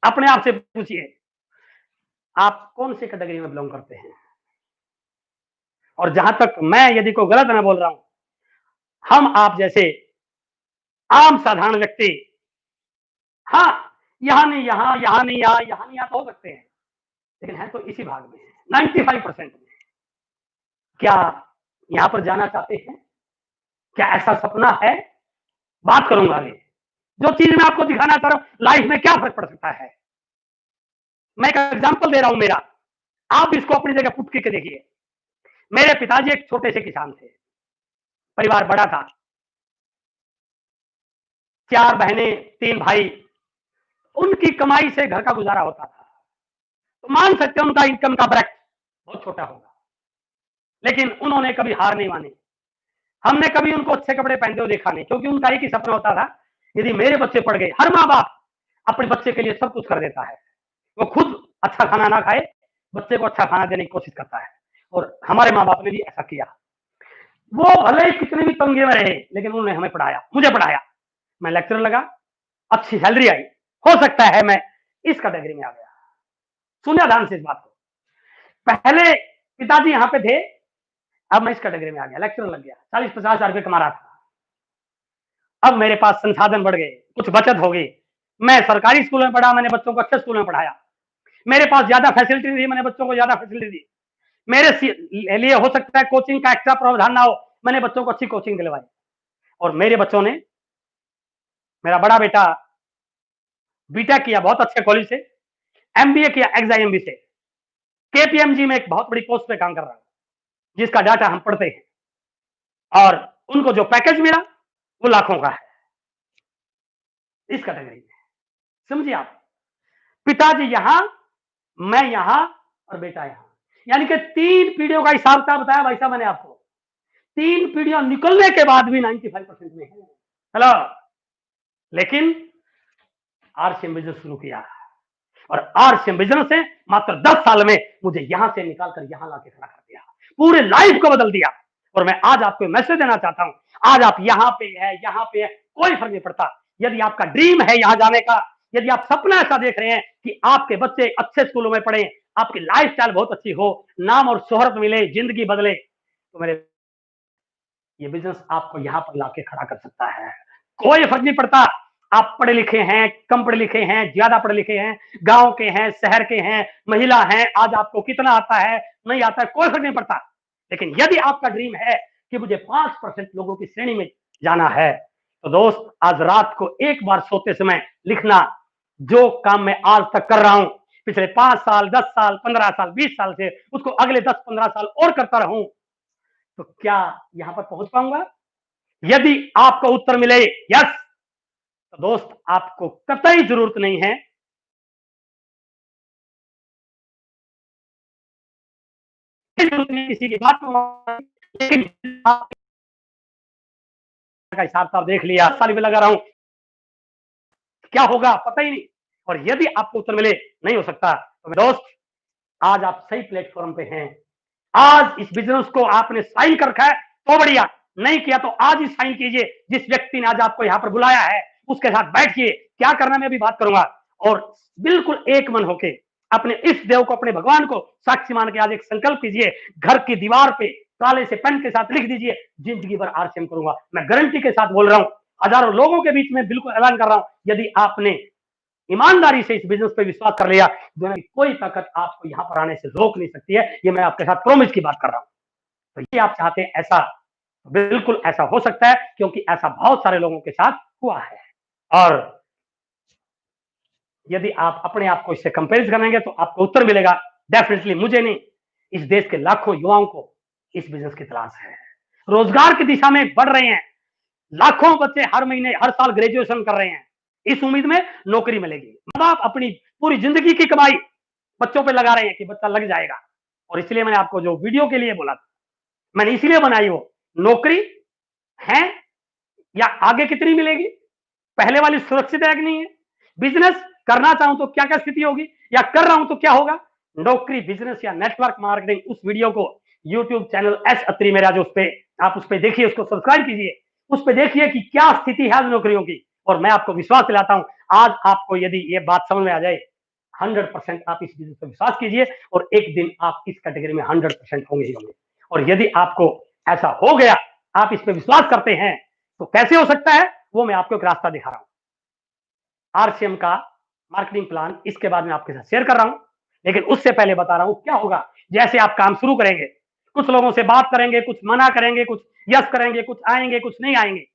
अपने आप से पूछिए, आप कौन सी कैटेगरी में बिलोंग करते हैं? और जहां तक मैं यदि कोई गलत ना बोल रहा हूं, हम आप जैसे आम साधारण व्यक्ति, हाँ, यहां नहीं यहां, यहां नहीं यहां, यहां नहीं यहां तो हो सकते हैं, लेकिन है तो इसी भाग में, 95% में। क्या यहां पर जाना चाहते हैं? क्या ऐसा सपना है? बात करूंगा आगे। जो चीज मैं आपको दिखाना चाह रहा हूं लाइफ में क्या फर्क पड़ सकता है। मैं एक एग्जांपल दे रहा हूं मेरा, आप इसको अपनी जगह पुट करके देखिए। मेरे पिताजी एक छोटे से किसान थे, परिवार बड़ा था, 4 बहनें, 3 भाई, उनकी कमाई से घर का गुजारा होता था। तो मान सकते हैं उनका इनकम का ब्रैकेट बहुत छोटा होगा, लेकिन उन्होंने कभी हार नहीं मानी। हमने कभी उनको अच्छे कपड़े पहनते हुए देखा नहीं, क्योंकि उनका एक ही सपना होता था, यदि मेरे बच्चे पढ़ गए। हर माँ बाप अपने बच्चे के लिए सब कुछ कर देता है, वो खुद अच्छा खाना ना खाए, बच्चे को अच्छा खाना देने की कोशिश करता है, और हमारे माँ बाप ने भी ऐसा किया। वो भले ही कितने भी तंगे में रहे, लेकिन उन्होंने हमें पढ़ाया, मुझे पढ़ाया, मैं लेक्चरर लगा, अच्छी सैलरी आई, हो सकता है मैं इस कैटेगरी में आ गया। सुनिए ध्यान से इस बात को, पहले पिताजी यहाँ पे थे, अब मैं इस कैटेगरी में आ गया, लेक्चरर लग गया, 40-50 हजार रुपये कमा रहा था। अब मेरे पास संसाधन बढ़ गए, कुछ बचत हो गई, मैं सरकारी स्कूल में पढ़ा, मैंने बच्चों को अच्छे स्कूल में पढ़ाया, मेरे पास ज्यादा फैसिलिटी थी, मैंने बच्चों को ज्यादा फैसिलिटी दी। मेरे लिए हो सकता है कोचिंग का एक्स्ट्रा प्रावधान ना हो, मैंने बच्चों को अच्छी कोचिंग दिलवाई, और मेरे बच्चों ने, मेरा बड़ा बेटा बीटेक किया बहुत अच्छे कॉलेज से, एमबीए किया एक्स-आईएमबी से, केपीएमजी में एक बहुत बड़ी पोस्ट पे काम कर रहा है, जिसका डाटा हम पढ़ते हैं, और उनको जो पैकेज मिला वो लाखों का है। इस कैटेगरी में समझिए आप, पिताजी यहां, मैं यहां, और बेटा यहां, यानी कि 3 पीढ़ियों का हिसाब किताब बताया भाई साहब मैंने आपको। 3 पीढ़ियां निकलने के बाद भी 95% में है। हेलो, लेकिन आरसीएम बिजनेस शुरू किया, और आरसीएम बिजनेस से मात्र 10 साल में मुझे यहां से निकालकर यहां लाके खड़ा कर दिया, पूरे लाइफ को बदल दिया। और मैं आज आपको मैसेज देना चाहता हूं, आज आप यहां पे है, यहां पे है, कोई फर्क नहीं पड़ता। यदि आपका ड्रीम है यहां जाने का, यदि आप सपना ऐसा देख रहे हैं कि आपके बच्चे अच्छे स्कूलों में पढ़े, आपकी लाइफ स्टाइल बहुत अच्छी हो, नाम और शोहरत मिले, जिंदगी बदले, तो मेरे ये बिजनेस आपको यहां पर लाके खड़ा कर सकता है। कोई फर्क नहीं पड़ता आप पढ़े लिखे हैं, कम पढ़े लिखे हैं, ज्यादा पढ़े लिखे हैं, गांव के हैं, शहर के हैं, महिला हैं, आज आपको कितना आता है नहीं आता है, कोई फर्क नहीं पड़ता। लेकिन यदि आपका ड्रीम है कि मुझे 5% लोगों की श्रेणी में जाना है, तो दोस्त आज रात को एक बार सोते समय लिखना, जो काम मैं आज तक कर रहा हूं, पिछले 5 साल, 10 साल, 15 साल, 20 साल से, उसको अगले 10-15 साल और करता रहूं, तो क्या यहां पर पहुंच पाऊंगा? यदि आपको उत्तर मिले यस, तो दोस्त आपको कतई जरूरत नहीं है किसी की बात को, लेकिन का हिसाब साहब देख लिया, साल में लगा रहा हूं, क्या होगा पता ही नहीं। और यदि आपको उत्तर मिले नहीं हो सकता, तो दोस्त आज आप सही प्लेटफॉर्म पे हैं। आज इस बिजनेस को आपने साइन कर रखा है तो बढ़िया, नहीं किया तो आज ही साइन कीजिए। जिस व्यक्ति ने आज आपको यहां पर बुलाया है उसके साथ बैठिए, क्या करना मैं अभी बात करूंगा, और बिल्कुल एक मन होके अपने इस देव को, अपने भगवान को साक्षी मान के आज एक संकल्प कीजिए, घर की दीवार पे काले से पेन के साथ लिख दीजिए, जिंदगी भर आरसीएम करूंगा। मैं गारंटी के साथ बोल रहा हूं, हजारों लोगों के बीच में बिल्कुल ऐलान कर रहा हूं, यदि आपने ईमानदारी से इस बिजनेस पे विश्वास कर लिया, दुनिया की कोई ताकत आपको यहां पर आने से रोक नहीं सकती है। ये मैं आपके साथ प्रॉमिस की बात कर रहा हूं। तो ये आप चाहते हैं ऐसा, बिल्कुल ऐसा हो सकता है, क्योंकि ऐसा बहुत सारे लोगों के साथ हुआ है। और यदि आप अपने आप को इससे कंपेयर करेंगे तो आपको उत्तर मिलेगा, डेफिनेटली मुझे नहीं, इस देश के लाखों युवाओं को इस बिजनेस की तलाश है। रोजगार की दिशा में बढ़ रहे हैं, लाखों बच्चे हर महीने, हर साल ग्रेजुएशन कर रहे हैं, इस उम्मीद में नौकरी मिलेगी। माँ बाप अपनी पूरी जिंदगी की कमाई बच्चों पे लगा रहे हैं कि बच्चा लग जाएगा, और इसलिए मैंने आपको जो वीडियो के लिए बोला था, मैंने इसलिए बनाई, वो नौकरी है या आगे कितनी मिलेगी, पहले वाली सुरक्षित है कि नहीं है, बिजनेस करना चाहूं तो क्या क्या स्थिति होगी, या कर रहा हूं तो क्या होगा, नौकरी, बिजनेस या नेटवर्क मार्केटिंग, उस वीडियो को यूट्यूब चैनल एस अत्री मेरा जो, उस पे आप उस पे देखिए, उसको सब्सक्राइब कीजिए, उस पे देखिए कि क्या स्थिति है नौकरियों की। और मैं आपको विश्वास दिलाता हूं, आज आपको यदि ये बात समझ में आ जाए, 100% आप इस बिजनेस पर विश्वास कीजिए, और एक दिन आप इस कैटेगरी में 100% होंगे ही होंगे। और यदि आपको ऐसा हो गया, आप इस पर विश्वास करते हैं, तो कैसे हो सकता है वो मैं आपको एक रास्ता दिखा रहा हूं। आरसीएम का मार्केटिंग प्लान इसके बाद में आपके साथ शेयर कर रहा हूं, लेकिन उससे पहले बता रहा हूं क्या होगा जैसे आप काम शुरू करेंगे। कुछ लोगों से बात करेंगे, कुछ मना करेंगे, कुछ यस करेंगे, कुछ आएंगे, कुछ नहीं आएंगे।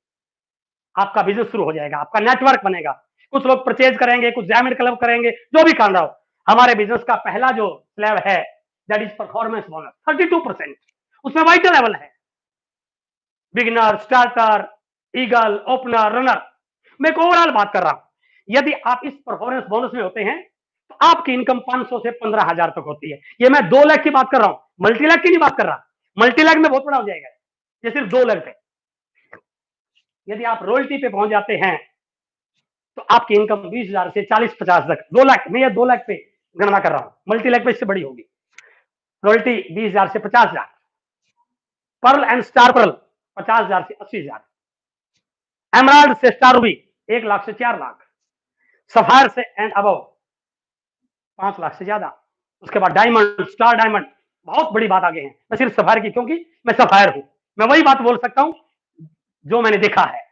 आपका बिजनेस शुरू हो जाएगा, आपका नेटवर्क बनेगा, कुछ लोग परचेज करेंगे, कुछ डायमंड क्लब करेंगे, जो भी काम रहा हो। हमारे बिजनेस का पहला जो स्लैब है दैट इज परफॉर्मेंस बोनस 32%, उसमें वाइटल लेवल है, beginner, starter, eagle, opener, runner. मैं एक ओवरऑल बात कर रहा हूं। यदि आप इस परफॉर्मेंस बोनस में होते हैं तो आपकी इनकम 500 से 15,000 तक होती है। ये मैं 2 लाख की बात कर रहा हूं, मल्टी लाख की नहीं बात कर रहा। मल्टी लाख में बहुत बड़ा हो जाएगा, ये सिर्फ 2 लाख पे। यदि आप रॉयल्टी पे पहुंच जाते हैं तो आपकी इनकम 20,000 से 40-50 तक, 2 लाख, मैं ये 2 लाख पे गणना कर रहा हूं, मल्टी लाख पे इससे बड़ी होगी। रॉयल्टी 20,000 से 50,000, पर्ल एंड स्टार पर्ल 50,000 से 80,000, एमराल्ड से स्टार रूबी 1 लाख से 4 लाख, सफायर से एंड अबव 5 लाख से ज्यादा। उसके बाद डायमंड, स्टार डायमंड, बहुत बड़ी बात आगे है। मैं सिर्फ सफायर की, क्योंकि मैं सफायर हूं, मैं वही बात बोल सकता हूं जो मैंने देखा है।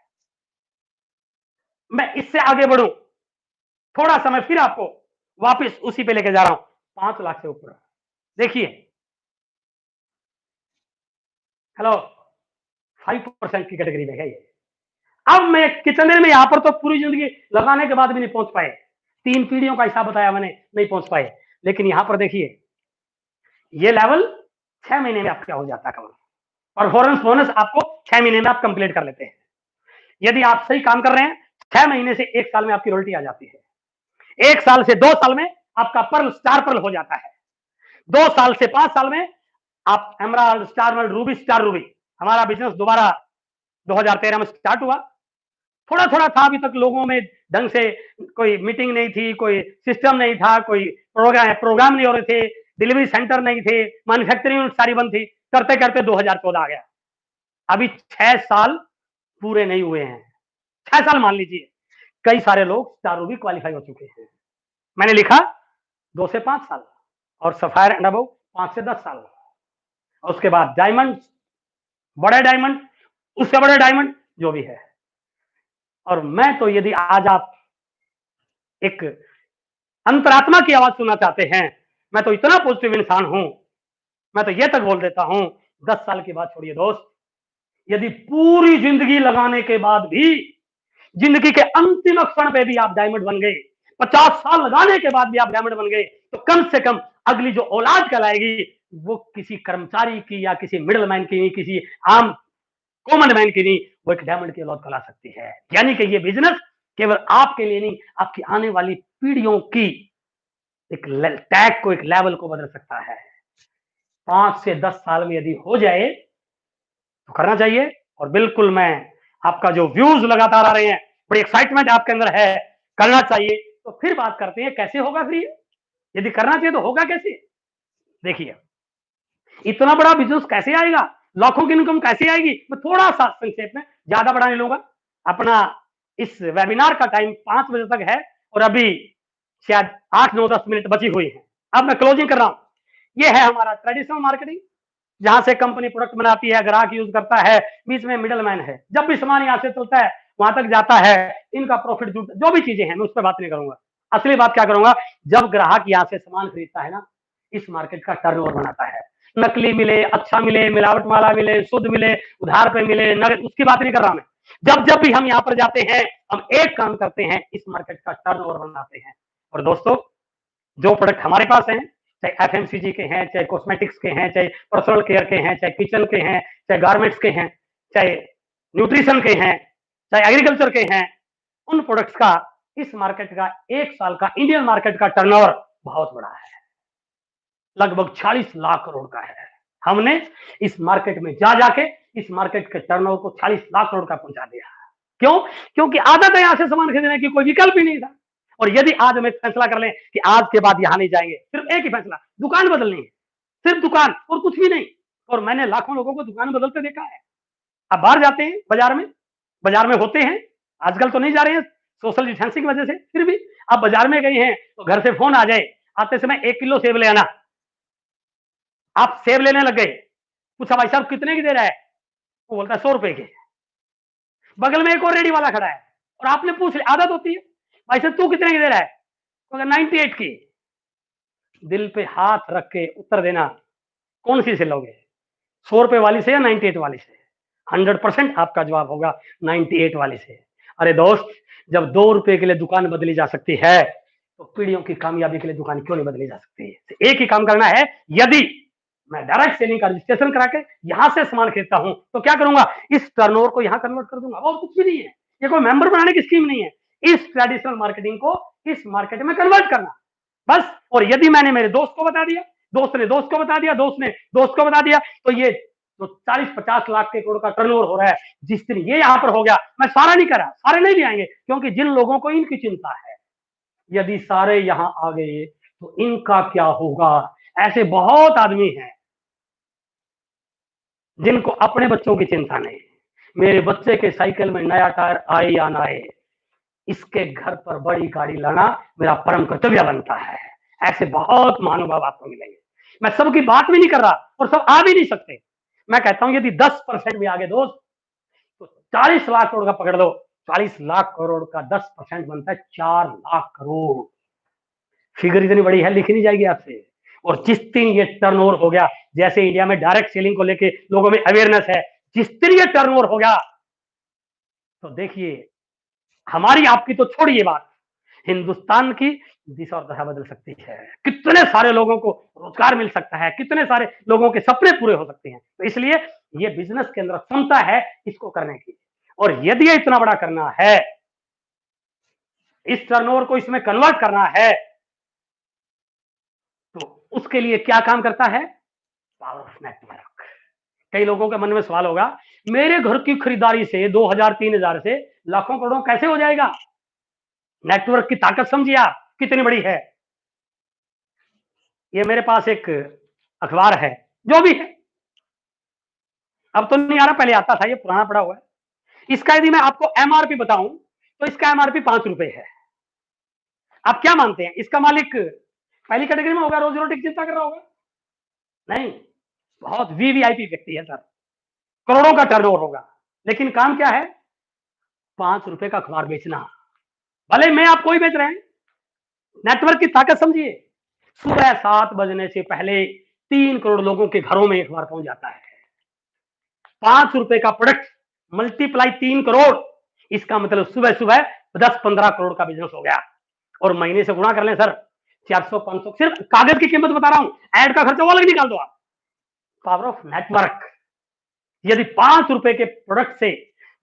मैं इससे आगे बढ़ू, थोड़ा समय फिर आपको वापस उसी पे लेके जा रहा हूं, 5 लाख से ऊपर। देखिए, हेलो, 5% की कैटेगरी में है ये। अब मैं कितने में, यहां पर तो पूरी जिंदगी लगाने के बाद भी नहीं पहुंच पाए, 3 पीढ़ियों का हिसाब बताया मैंने, नहीं पहुंच पाए। लेकिन यहां पर देखिए, ये लेवल 6 महीने में आपका हो जाता है। परफॉर्मेंस बोनस आपको 6 महीने में आप कंप्लीट कर लेते हैं। यदि आप सही काम कर रहे हैं, 6 महीने से 1 साल में आपकी रॉयल्टी आ जाती है। 1 साल से 2 साल में आपका पर्ल, स्टार पर्ल हो जाता है। 2 साल से 5 साल में आप emerald, star world, Ruby, star Ruby. हमारा बिजनेस दोबारा 2013 में स्टार्ट हुआ। थोड़ा थोड़ा था, अभी तक लोगों में ढंग से कोई मीटिंग नहीं थी, कोई सिस्टम नहीं था, कोई प्रोग्राम नहीं हो रहे थे, डिलीवरी सेंटर नहीं थे, मैन्युफैक्चरिंग सारी बंद थी। करते करते 2014 आ गया। अभी 6 साल पूरे नहीं हुए हैं, 6 साल मान लीजिए, कई सारे लोग स्टार रूबी क्वालिफाई हो चुके हैं। मैंने लिखा 2 से 5 साल, और सफायर एंड अबव 5 से 10 साल। उसके बाद डायमंड, बड़े डायमंड, उससे बड़े डायमंड, जो भी है। और मैं तो, यदि आज आप एक अंतरात्मा की आवाज सुनना चाहते हैं, मैं तो इतना पॉजिटिव इंसान हूं, मैं तो ये तक बोल देता हूं, 10 साल की बात छोड़िए दोस्त, यदि पूरी जिंदगी लगाने के बाद भी, जिंदगी के अंतिम क्षण पे भी आप डायमंड बन गए, 50 साल लगाने के बाद भी आप डायमंड बन गए, तो कम से कम अगली जो औलाद कहलाएगी वो किसी कर्मचारी की, या किसी मिडिल मैन की नहीं, किसी आम कॉमन मैन की नहीं, वो एक डायमंड की औलाद कहला सकती है। यानी कि ये बिजनेस केवल आपके लिए नहीं, आपकी आने वाली पीढ़ियों की एक टैग को, एक लेवल को बदल सकता है। 5 से 10 साल में यदि हो जाए तो करना चाहिए। और बिल्कुल, मैं आपका जो व्यूज लगातार आ रहे हैं, बड़ी एक्साइटमेंट आपके अंदर है, करना चाहिए। तो फिर बात करते हैं कैसे होगा फिर ये, यदि करना चाहिए तो होगा कैसे। देखिए, इतना बड़ा बिजनेस कैसे आएगा, लाखों की इनकम कैसे आएगी, मैं थोड़ा सा संक्षेप में, ज्यादा बड़ा नहीं लूंगा। अपना इस वेबिनार का टाइम 5 बजे तक है, और अभी शायद 8-9-10 मिनट बची हुई है। अब मैं क्लोजिंग कर रहा हूं। यह है हमारा ट्रेडिशनल मार्केटिंग, जहां से कंपनी प्रोडक्ट बनाती है, ग्राहक यूज करता है, बीच में मिडल मैन है, जब भी सामान यहां से चलता है वहां तक जाता है, इनका प्रॉफिट जो भी चीजें हैं, मैं उस पर बात नहीं करूंगा। असली बात क्या करूंगा, जब ग्राहक यहां से सामान खरीदता है ना, इस मार्केट का टर्नओवर बनाता है। नकली मिले, अच्छा मिले, मिलावट वाला मिले, शुद्ध मिले, उधार पे मिले, नगद, उसकी बात नहीं कर रहा मैं। जब जब भी हम यहाँ पर जाते हैं, हम एक काम करते हैं, इस मार्केट का टर्नओवर बनाते हैं। और दोस्तों, जो प्रोडक्ट हमारे पास हैं, चाहे एफएमसीजी के हैं, चाहे कॉस्मेटिक्स के हैं, चाहे पर्सनल केयर के हैं, चाहे किचन के हैं, चाहे गारमेंट्स के हैं, चाहे न्यूट्रिशन के हैं, चाहे एग्रीकल्चर के हैं, उन प्रोडक्ट्स का, इस मार्केट का 1 साल का इंडियन मार्केट का टर्नओवर बहुत बड़ा है, लगभग 40 लाख करोड़ का है। हमने इस मार्केट में जा जाके इस मार्केट के टर्नओवर को 40 लाख करोड़ का पहुंचा दिया। क्यों? क्योंकि आदत है यहां से सामान खरीदने की, कोई विकल्प ही नहीं था। और यदि आज हम एक फैसला कर लें कि आज के बाद यहां नहीं जाएंगे, सिर्फ एक ही फैसला, दुकान बदलनी है, सिर्फ दुकान और कुछ भी नहीं। और मैंने लाखों लोगों को दुकान बदलते देखा है। अब बाहर जाते हैं बाजार में होते हैं, आजकल तो नहीं जा रहे हैं सोशल डिस्टेंसिंग की वजह से, फिर भी आप बाजार में गए हैं तो घर से फोन आ जाए, आते समय 1 किलो सेब ले आना, आप सेब लेने लग गए, पूछा भाई साहब कितने की दे रहा है, वो बोलता है 100 रुपए के। बगल में एक और रेडी वाला खड़ा है, और आपने पूछ लिया, आदत होती है, भाई साहब तू कितने की दे रहा है, 98 की। दिल पे हाथ रख के उत्तर देना, कौन सी से लोगे, 100 रुपए वाली से या 98 वाली से? 100% आपका जवाब होगा 98 वाली से। अरे दोस्त, जब 2 रुपए के लिए दुकान बदली जा सकती है, तो पीढ़ियों की कामयाबी के लिए दुकान क्यों नहीं बदली जा सकती? तो एक ही काम करना है। यदि मैं डायरेक्ट सेलिंग का रजिस्ट्रेशन करा के यहां से सामान खरीदता हूं, तो क्या करूंगा? इस टर्नओवर को यहां कन्वर्ट कर दूंगा, और कुछ भी नहीं है। ये कोई मेंबर बनाने की स्कीम नहीं है। इस ट्रेडिशनल मार्केटिंग को इस मार्केट में कन्वर्ट करना, बस। और यदि मैंने मेरे दोस्त को बता दिया, दोस्त ने दोस्त को बता दिया, दोस्त ने दोस्त को बता दिया, तो ये जो 40-50 लाख के करोड़ का टर्नओवर हो रहा है, जिस दिन ये यहां पर हो गया, मैं सारा नहीं करा, सारे नहीं भी आएंगे, क्योंकि जिन लोगों को इनकी चिंता है, यदि सारे यहां आ गए तो इनका क्या होगा? ऐसे बहुत आदमी हैं जिनको अपने बच्चों की चिंता नहीं। मेरे बच्चे के साइकिल में नया टायर आए या ना आए, इसके घर पर बड़ी गाड़ी लाना मेरा परम कर्तव्य बनता है। ऐसे बहुत महानुभाव आपको मिलेंगे। मैं सबकी बात भी नहीं कर रहा, और सब आ भी नहीं सकते। मैं कहता हूं यदि 10% भी आगे दोस्त, तो 40 लाख करोड़ का पकड़ लो। 40 लाख करोड़ का 10% बनता है 4 लाख करोड़। फिगर इतनी बड़ी है, लिखी नहीं जाएगी आपसे। और जिस दिन ये टर्नओवर हो गया, जैसे इंडिया में डायरेक्ट सेलिंग को लेके लोगों में अवेयरनेस है, जिस दिन ये टर्नओवर हो गया, तो देखिए, हमारी आपकी तो छोड़िए बात, हिंदुस्तान की दिशा और दशा बदल सकती है। कितने सारे लोगों को रोजगार मिल सकता है, कितने सारे लोगों के सपने पूरे हो सकते हैं। तो इसलिए ये बिजनेस के अंदर क्षमता है इसको करने की। और यदि ये इतना बड़ा करना है, इस टर्नओवर को इसमें कन्वर्ट करना है, तो उसके लिए क्या काम करता है? Power of network. कई लोगों के मन में सवाल होगा, मेरे घर की खरीदारी से 2000-3000 से लाखों करोड़ों कैसे हो जाएगा? नेटवर्क की ताकत समझिए आप कितनी बड़ी है। ये मेरे पास एक अखबार है, जो भी है, अब तो नहीं आ रहा, पहले आता था, ये पुराना पड़ा हुआ है। इसका यदि मैं आपको एमआरपी बताऊं, तो इसका एमआरपी 5 रुपए है। आप क्या मानते हैं, इसका मालिक पहली कैटेगरी में होगा, रोजी रोटी की चिंता कर रहा होगा? नहीं, बहुत वीवीआईपी व्यक्ति है सर, करोड़ों का टर्नओवर होगा, लेकिन काम क्या है? 5 रुपए का अखबार बेचना। भले मैं आप कोई बेच रहे हैं, नेटवर्क की ताकत समझिए। सुबह 7 बजने से पहले 3 करोड़ लोगों के घरों में अखबार पहुंच जाता है। 5 रुपए का प्रोडक्ट मल्टीप्लाई 3 करोड़, इसका मतलब सुबह सुबह 10-15 करोड़ का बिजनेस हो गया। और महीने से गुणा कर लें सर, 400-500, सिर्फ कागज की कीमत बता रहा हूं, ऐड का खर्चा वो अलग निकाल दो आप। Power of network. यदि 5 रुपए के प्रोडक्ट से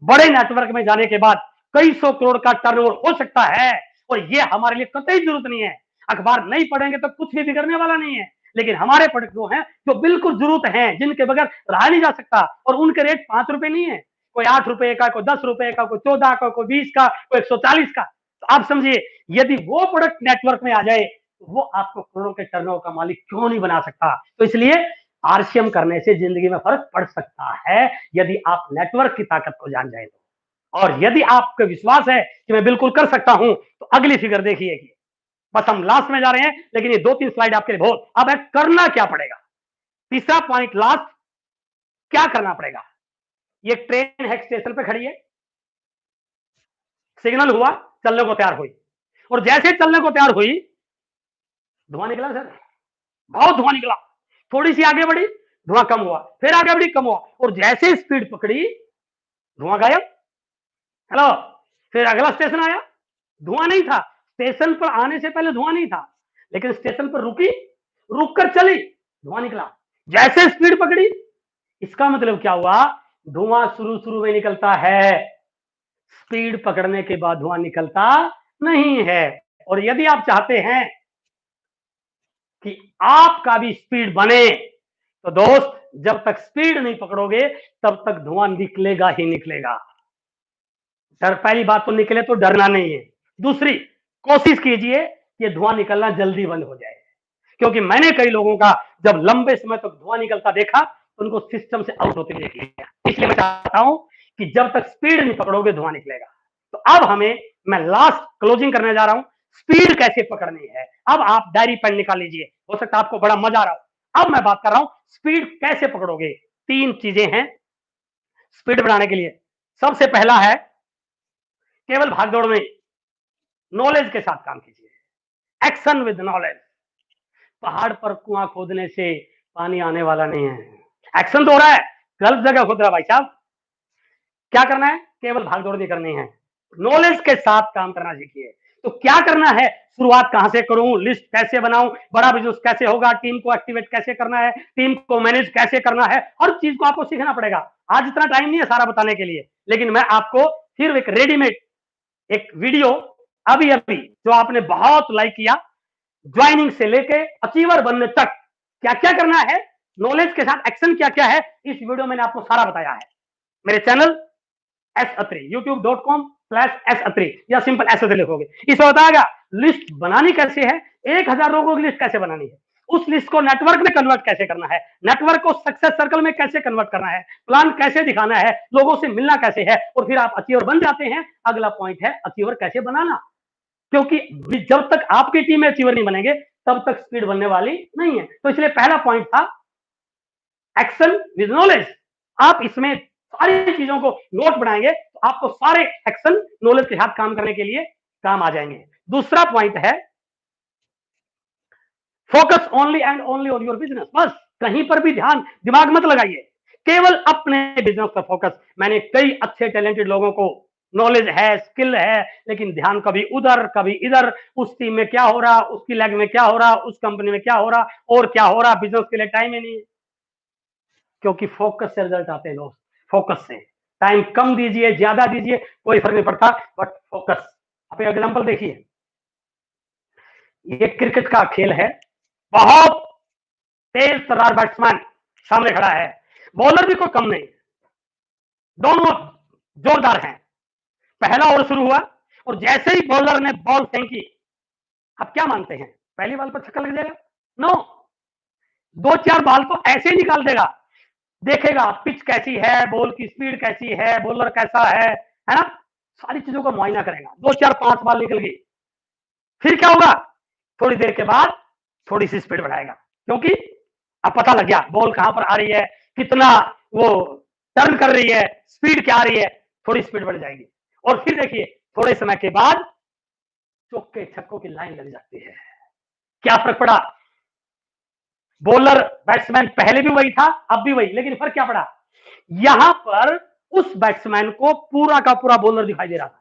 बड़े नेटवर्क में जाने के बाद कई सौ करोड़ का टर्नओवर हो सकता है, और ये हमारे लिए कतई जरूरत नहीं है। अखबार नहीं पढ़ेंगे तो कुछ भी बिगड़ने वाला नहीं है, लेकिन हमारे प्रोडक्ट जो हैं, जो बिल्कुल जरूरत है, जिनके बगैर रहा नहीं जा सकता, और उनके रेट 5 रुपए नहीं है, कोई 8 रुपए का, कोई 10 रुपए का, कोई 14 का, कोई 20 का, कोई 140 का। तो आप समझिए, यदि वो प्रोडक्ट नेटवर्क में आ जाए, तो वो आपको करोड़ों के टर्नओवर का मालिक क्यों नहीं बना सकता? तो इसलिए आरसीएम करने से जिंदगी में फर्क पड़ सकता है, यदि आप नेटवर्क की ताकत को जान जाए तो। और यदि आपको विश्वास है कि मैं बिल्कुल कर सकता हूं, तो अगली फिगर देखिए। बस हम लास्ट में जा रहे हैं, लेकिन ये 2-3 स्लाइड आपके लिए बहुत। अब करना क्या पड़ेगा? तीसरा पॉइंट लास्ट, क्या करना पड़ेगा? ये ट्रेन है, स्टेशन पे खड़ी है, सिग्नल हुआ, चलने को तैयार हुई, और जैसे चलने को तैयार हुई, धुआं निकला सर, बहुत धुआं निकला। थोड़ी सी आगे बढ़ी, धुआं कम हुआ, फिर आगे बढ़ी, कम हुआ, और जैसे स्पीड पकड़ी, धुआं गायब। हेलो, फिर अगला स्टेशन आया, धुआं नहीं था। स्टेशन पर आने से पहले धुआं नहीं था, लेकिन स्टेशन पर रुकी, रुक कर चली, धुआं निकला। जैसे स्पीड पकड़ी, इसका मतलब क्या हुआ? धुआं शुरू शुरू में निकलता है, स्पीड पकड़ने के बाद धुआं निकलता नहीं है। और यदि आप चाहते हैं कि आपका भी स्पीड बने, तो दोस्त, जब तक स्पीड नहीं पकड़ोगे, तब तक धुआं निकलेगा ही निकलेगा। डर, पहली बात तो निकले तो डरना नहीं है। दूसरी, कोशिश कीजिए कि धुआं निकलना जल्दी बंद हो जाए, क्योंकि मैंने कई लोगों का जब लंबे समय तक धुआं निकलता देखा, तो उनको सिस्टम से आउट होते देख लिया। इसलिए मैं चाहता हूं कि जब तक स्पीड नहीं पकड़ोगे, धुआं निकलेगा। तो अब हमें, मैं लास्ट क्लोजिंग करने जा रहा हूं, स्पीड कैसे पकड़नी है। अब आप डायरी पेन निकाल लीजिए, हो सकता है आपको बड़ा मजा आ रहा हो। अब मैं बात कर रहा हूं, स्पीड कैसे पकड़ोगे। 3 चीजें हैं स्पीड बढ़ाने के लिए। सबसे पहला है, केवल भागदौड़ में नॉलेज के साथ काम कीजिए। Action with knowledge. पहाड़ पर कुआं खोदने से पानी आने वाला नहीं है, एक्शन तो हो रहा है, गलत जगह खोद रहा भाई साहब। क्या करना है? केवल भागदौड़ नहीं करनी है, नॉलेज के साथ काम करना सीखिए। तो क्या करना है, शुरुआत कहां से करूं, लिस्ट कैसे बनाऊं, बड़ा बिजनेस कैसे होगा, टीम को एक्टिवेट कैसे करना है, टीम को मैनेज कैसे करना है, हर चीज को आपको सीखना पड़ेगा। आज इतना टाइम नहीं है सारा बताने के लिए, लेकिन मैं आपको फिर एक रेडीमेड एक वीडियो अभी अभी जो आपने बहुत लाइक किया, ज्वाइनिंग से लेके अचीवर बनने तक क्या क्या करना है, नॉलेज के साथ एक्शन क्या क्या है, इस वीडियो में मैंने आपको सारा बताया है। मेरे चैनल एस अत्री youtube.com/एस अत्री या सिंपल एस अत्री लिखोगे, इसमें बताएगा लिस्ट बनानी कैसे है, 1000 लोगों की लिस्ट कैसे बनानी है, उस लिस्ट को नेटवर्क में कन्वर्ट कैसे करना है, नेटवर्क को सक्सेस सर्कल में कैसे कन्वर्ट करना है, प्लान कैसे दिखाना है, लोगों से मिलना कैसे है, और फिर आप अचीवर बन जाते हैं। अगला पॉइंट है अचीवर कैसे बनाना, क्योंकि जब तक आपकी टीम में अचीवर नहीं बनेंगे तब तक स्पीड बनने वाली नहीं है। तो इसलिए पहला पॉइंट था एक्शन विद नॉलेज। आप इसमें सारी चीजों को नोट बनाएंगे तो आपको सारे एक्शन नॉलेज के साथ काम करने के लिए काम आ जाएंगे। दूसरा पॉइंट है focus only and only on your business. बस कहीं पर भी ध्यान दिमाग मत लगाइए, केवल अपने बिजनेस पर फोकस। मैंने कई अच्छे टैलेंटेड लोगों को, नॉलेज है, स्किल है, लेकिन ध्यान कभी उधर कभी इधर, उस टीम में क्या हो रहा, उसकी लैग में क्या हो रहा, उस कंपनी में क्या हो रहा और क्या हो रहा, बिजनेस के लिए टाइम ही नहीं है। क्योंकि फोकस से रिजल्ट आते हैं दोस्त, फोकस से। टाइम कम दीजिए ज्यादा दीजिए कोई फर्क नहीं पड़ता, बट फोकस। आप एग्जांपल देखिए, ये क्रिकेट का खेल है, बहुत तेज तर्रार बैट्समैन सामने खड़ा है, बॉलर भी कोई कम नहीं, दोनों जोरदार हैं। पहला ओवर शुरू हुआ और जैसे ही बॉलर ने बॉल फेंकी, आप क्या मानते हैं पहली बॉल पर छक्का लग जाएगा? नो, दो चार बॉल तो ऐसे ही निकाल देगा, देखेगा पिच कैसी है, बॉल की स्पीड कैसी है, बॉलर कैसा है ना, सारी चीजों का मुआयना करेगा। दो चार पांच बॉल निकल गई, फिर क्या होगा, थोड़ी देर के बाद थोड़ी सी स्पीड बढ़ाएगा, क्योंकि अब पता लग गया बॉल कहां पर आ रही है, कितना वो टर्न कर रही है, स्पीड क्या आ रही है, थोड़ी स्पीड बढ़ जाएगी। और फिर देखिए थोड़े समय के बाद चौके छक्कों की लाइन लग जाती है। क्या फर्क पड़ा, बॉलर बैट्समैन पहले भी वही था अब भी वही, लेकिन फर्क क्या पड़ा, यहां पर उस बैट्समैन को पूरा का पूरा बॉलर दिखाई दे रहा था,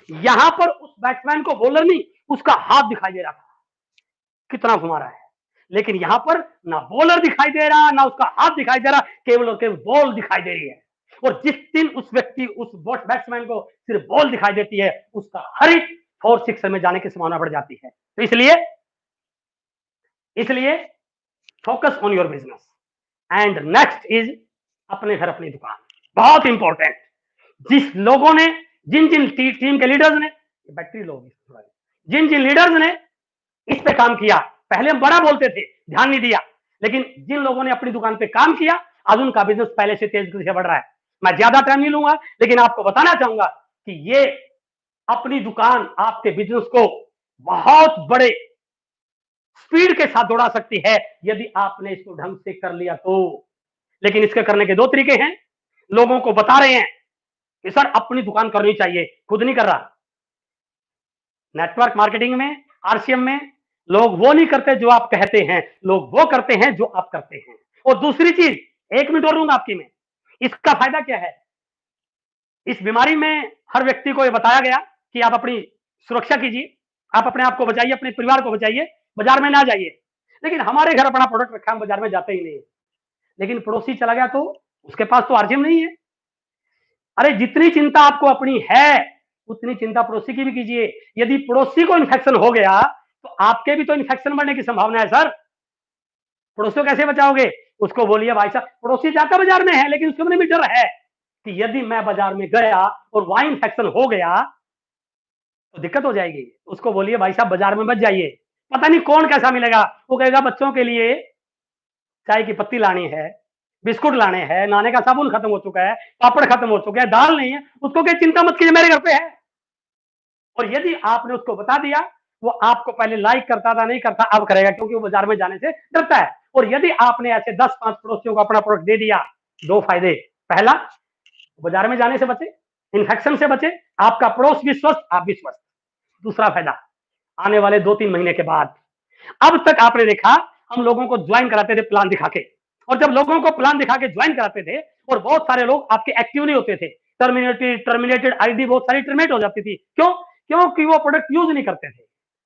यहां पर उस बैट्समैन को बॉलर नहीं उसका हाथ दिखाई दे रहा था, कितना घुमा रहा है। लेकिन यहां पर ना बॉलर दिखाई दे रहा ना उसका हाथ दिखाई दे रहा, केवल और केवल बॉल दिखाई दे रही है। और जिस दिन उस व्यक्ति उस बैट्समैन को सिर्फ बॉल दिखाई देती है, उसका हर एक 4 6 में जाने की संभावना बढ़ जाती है। तो इसलिए इसलिए focus on your business. And next is अपने घर अपनी दुकान, बहुत इंपॉर्टेंट। जिस लोगों ने, जिन जिन टीम के लीडर्स ने, बैटरी लो, जिन जिन लीडर्स ने इस पे काम किया, पहले हम बड़ा बोलते थे ध्यान नहीं दिया, लेकिन जिन लोगों ने अपनी दुकान पे काम किया आज उनका बिजनेस पहले से तेज गति से बढ़ रहा है। मैं ज्यादा टाइम नहीं लूंगा, लेकिन आपको बताना चाहूंगा कि ये अपनी दुकान आपके बिजनेस को बहुत बड़े स्पीड के साथ दौड़ा सकती है यदि आपने इसको ढंग से कर लिया तो। लेकिन इसके करने के दो तरीके हैं, लोगों को बता रहे हैं कि सर अपनी दुकान करनी चाहिए, खुद नहीं कर रहा। नेटवर्क मार्केटिंग में, आरसीएम में लोग वो नहीं करते जो आप कहते हैं, लोग वो करते हैं जो आप करते हैं। और दूसरी चीज, 1 मिनट और लूंगा आपकी में, इसका फायदा क्या है, इस बीमारी में हर व्यक्ति को यह बताया गया कि आप अपनी सुरक्षा कीजिए, आप अपने आप को बचाइए, अपने परिवार को बचाइए, बाजार में ना जाइए। लेकिन हमारे घर अपना प्रोडक्ट रखा, हम बाजार में जाते ही नहीं है। लेकिन पड़ोसी चला गया तो उसके पास तो आरजीएम नहीं है। अरे जितनी चिंता आपको अपनी है उतनी चिंता पड़ोसी की भी कीजिए। यदि पड़ोसी को इन्फेक्शन हो गया तो आपके भी तो इन्फेक्शन बढ़ने की संभावना है सर। पड़ोसी को कैसे बचाओगे, उसको बोलिए भाई साहब, पड़ोसी जाता बाजार में है लेकिन उसके मन में डर है कि यदि मैं बाजार में गया और वहां इन्फेक्शन हो गया तो दिक्कत हो जाएगी। उसको बोलिए भाई साहब बाजार में मत जाइए, पता नहीं कौन कैसा मिलेगा, वो कहेगा बच्चों के लिए चाय की पत्ती लानी है, बिस्कुट लाने हैं, नहाने का साबुन खत्म हो चुका है, पापड़ खत्म हो चुका है, दाल नहीं है, उसको क्या चिंता मत कीजिए मेरे घर पे है। और यदि आपने उसको बता दिया, वो आपको पहले लाइक करता था, नहीं करता, अब करेगा क्योंकि वो बाजार में जाने से डरता है। और यदि आपने ऐसे 10-5 पड़ोसियों को अपना प्रोडक्ट दे दिया, दो फायदे, पहला बाजार में जाने से बचे, इन्फेक्शन से बचे, आपका पड़ोस भी स्वस्थ, आप भी स्वस्थ। दूसरा फायदा, आने वाले 2-3 महीने के बाद, अब तक आपने देखा हम लोगों को ज्वाइन कराते थे प्लान दिखा के, और जब लोगों को प्लान दिखा के ज्वाइन कराते थे और बहुत सारे लोग आपके एक्टिव नहीं होते थे, टर्मिनेटेड आईडी बहुत सारी टर्मिनेट हो जाती थी। क्यों? क्योंकि वो प्रोडक्ट यूज नहीं करते थे।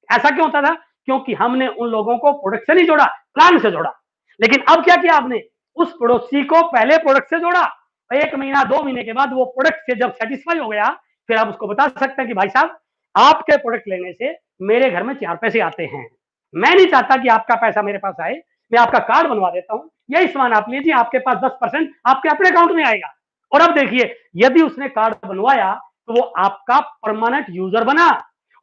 ऐसा क्यों होता था? क्योंकि हमने उन लोगों को प्रोडक्ट से नहीं जोड़ा, प्लान से जोड़ा। लेकिन अब क्या किया आपने? उस पड़ोसी को पहले प्रोडक्ट से जोड़ा, 1 महीना 2 महीने के बाद वो प्रोडक्ट से जब सेटिस्फाई हो गया, फिर आप उसको बता सकते हैं कि भाई साहब, आपके प्रोडक्ट लेने से मेरे घर में 4 पैसे आते हैं। मैं नहीं चाहता कि आपका पैसा मेरे पास आए, मैं आपका कार्ड बनवा देता हूं, यही सामान आप लीजिए, आपके पास 10% आपके अपने अकाउंट में आएगा। और अब देखिए, यदि उसने कार्ड बनवाया तो वो आपका परमानेंट यूजर बना,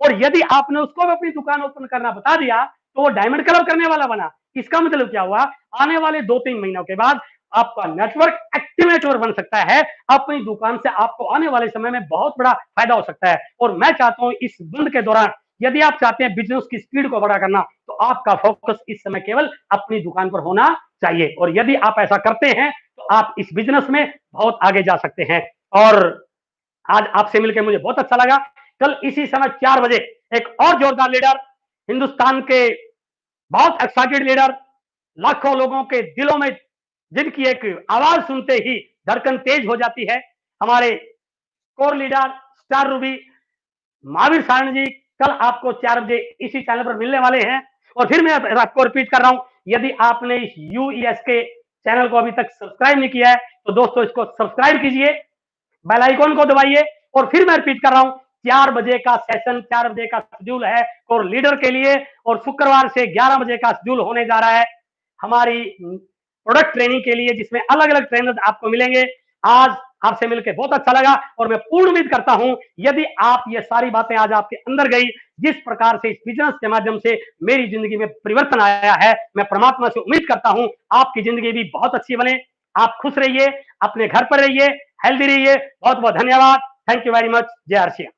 और यदि आपने उसको अपनी दुकान ओपन करना बता दिया तो वो डायमंड कलर करने वाला बना। इसका मतलब क्या हुआ? आने वाले 2-3 महीनों के बाद आपका नेटवर्क एक्टिवेटर बन सकता है। अपनी दुकान से आपको आने वाले समय में बहुत बड़ा फायदा हो सकता है। और मैं चाहता हूं इस बंद के दौरान, यदि आप चाहते हैं बिजनेस की स्पीड को बड़ा करना, तो आपका फोकस इस समय केवल अपनी दुकान पर होना चाहिए। और यदि आप ऐसा करते हैं तो आप इस बिजनेस में बहुत आगे जा सकते हैं। और आज आपसे मिलकर मुझे बहुत अच्छा लगा। कल इसी समय 4 बजे एक और जोरदार लीडर, हिंदुस्तान के बहुत एक्साइटेड लीडर, लाखों लोगों के दिलों में जिनकी एक आवाज सुनते ही धड़कन तेज हो जाती है, हमारे core leader star Ruby Mahavir Saran ji कल आपको 4 बजे इसी चैनल पर मिलने वाले हैं। और फिर मैं आपको रिपीट कर रहा हूं, यदि आपने इस यूईएस के चैनल को अभी तक सब्सक्राइब नहीं किया है तो दोस्तों इसको सब्सक्राइब कीजिए, बेल आइकॉन को दबाइए। और फिर मैं रिपीट कर रहा हूं, 4 बजे का सेशन, 4 बजे का शेड्यूल है और लीडर के लिए, और शुक्रवार से 11 बजे का शेड्यूल होने जा रहा है हमारी प्रोडक्ट ट्रेनिंग के लिए, जिसमें अलग अलग ट्रेनर आपको मिलेंगे। आज आपसे मिलकर बहुत अच्छा लगा और मैं पूर्ण उम्मीद करता हूं यदि आप ये सारी बातें आज आपके अंदर गई, जिस प्रकार से इस बिजनेस के माध्यम से मेरी जिंदगी में परिवर्तन आया है, मैं परमात्मा से उम्मीद करता हूं आपकी जिंदगी भी बहुत अच्छी बने। आप खुश रहिए, अपने घर पर रहिए, हेल्दी रहिए। बहुत बहुत धन्यवाद। Thank you very much. जय हर्षिया।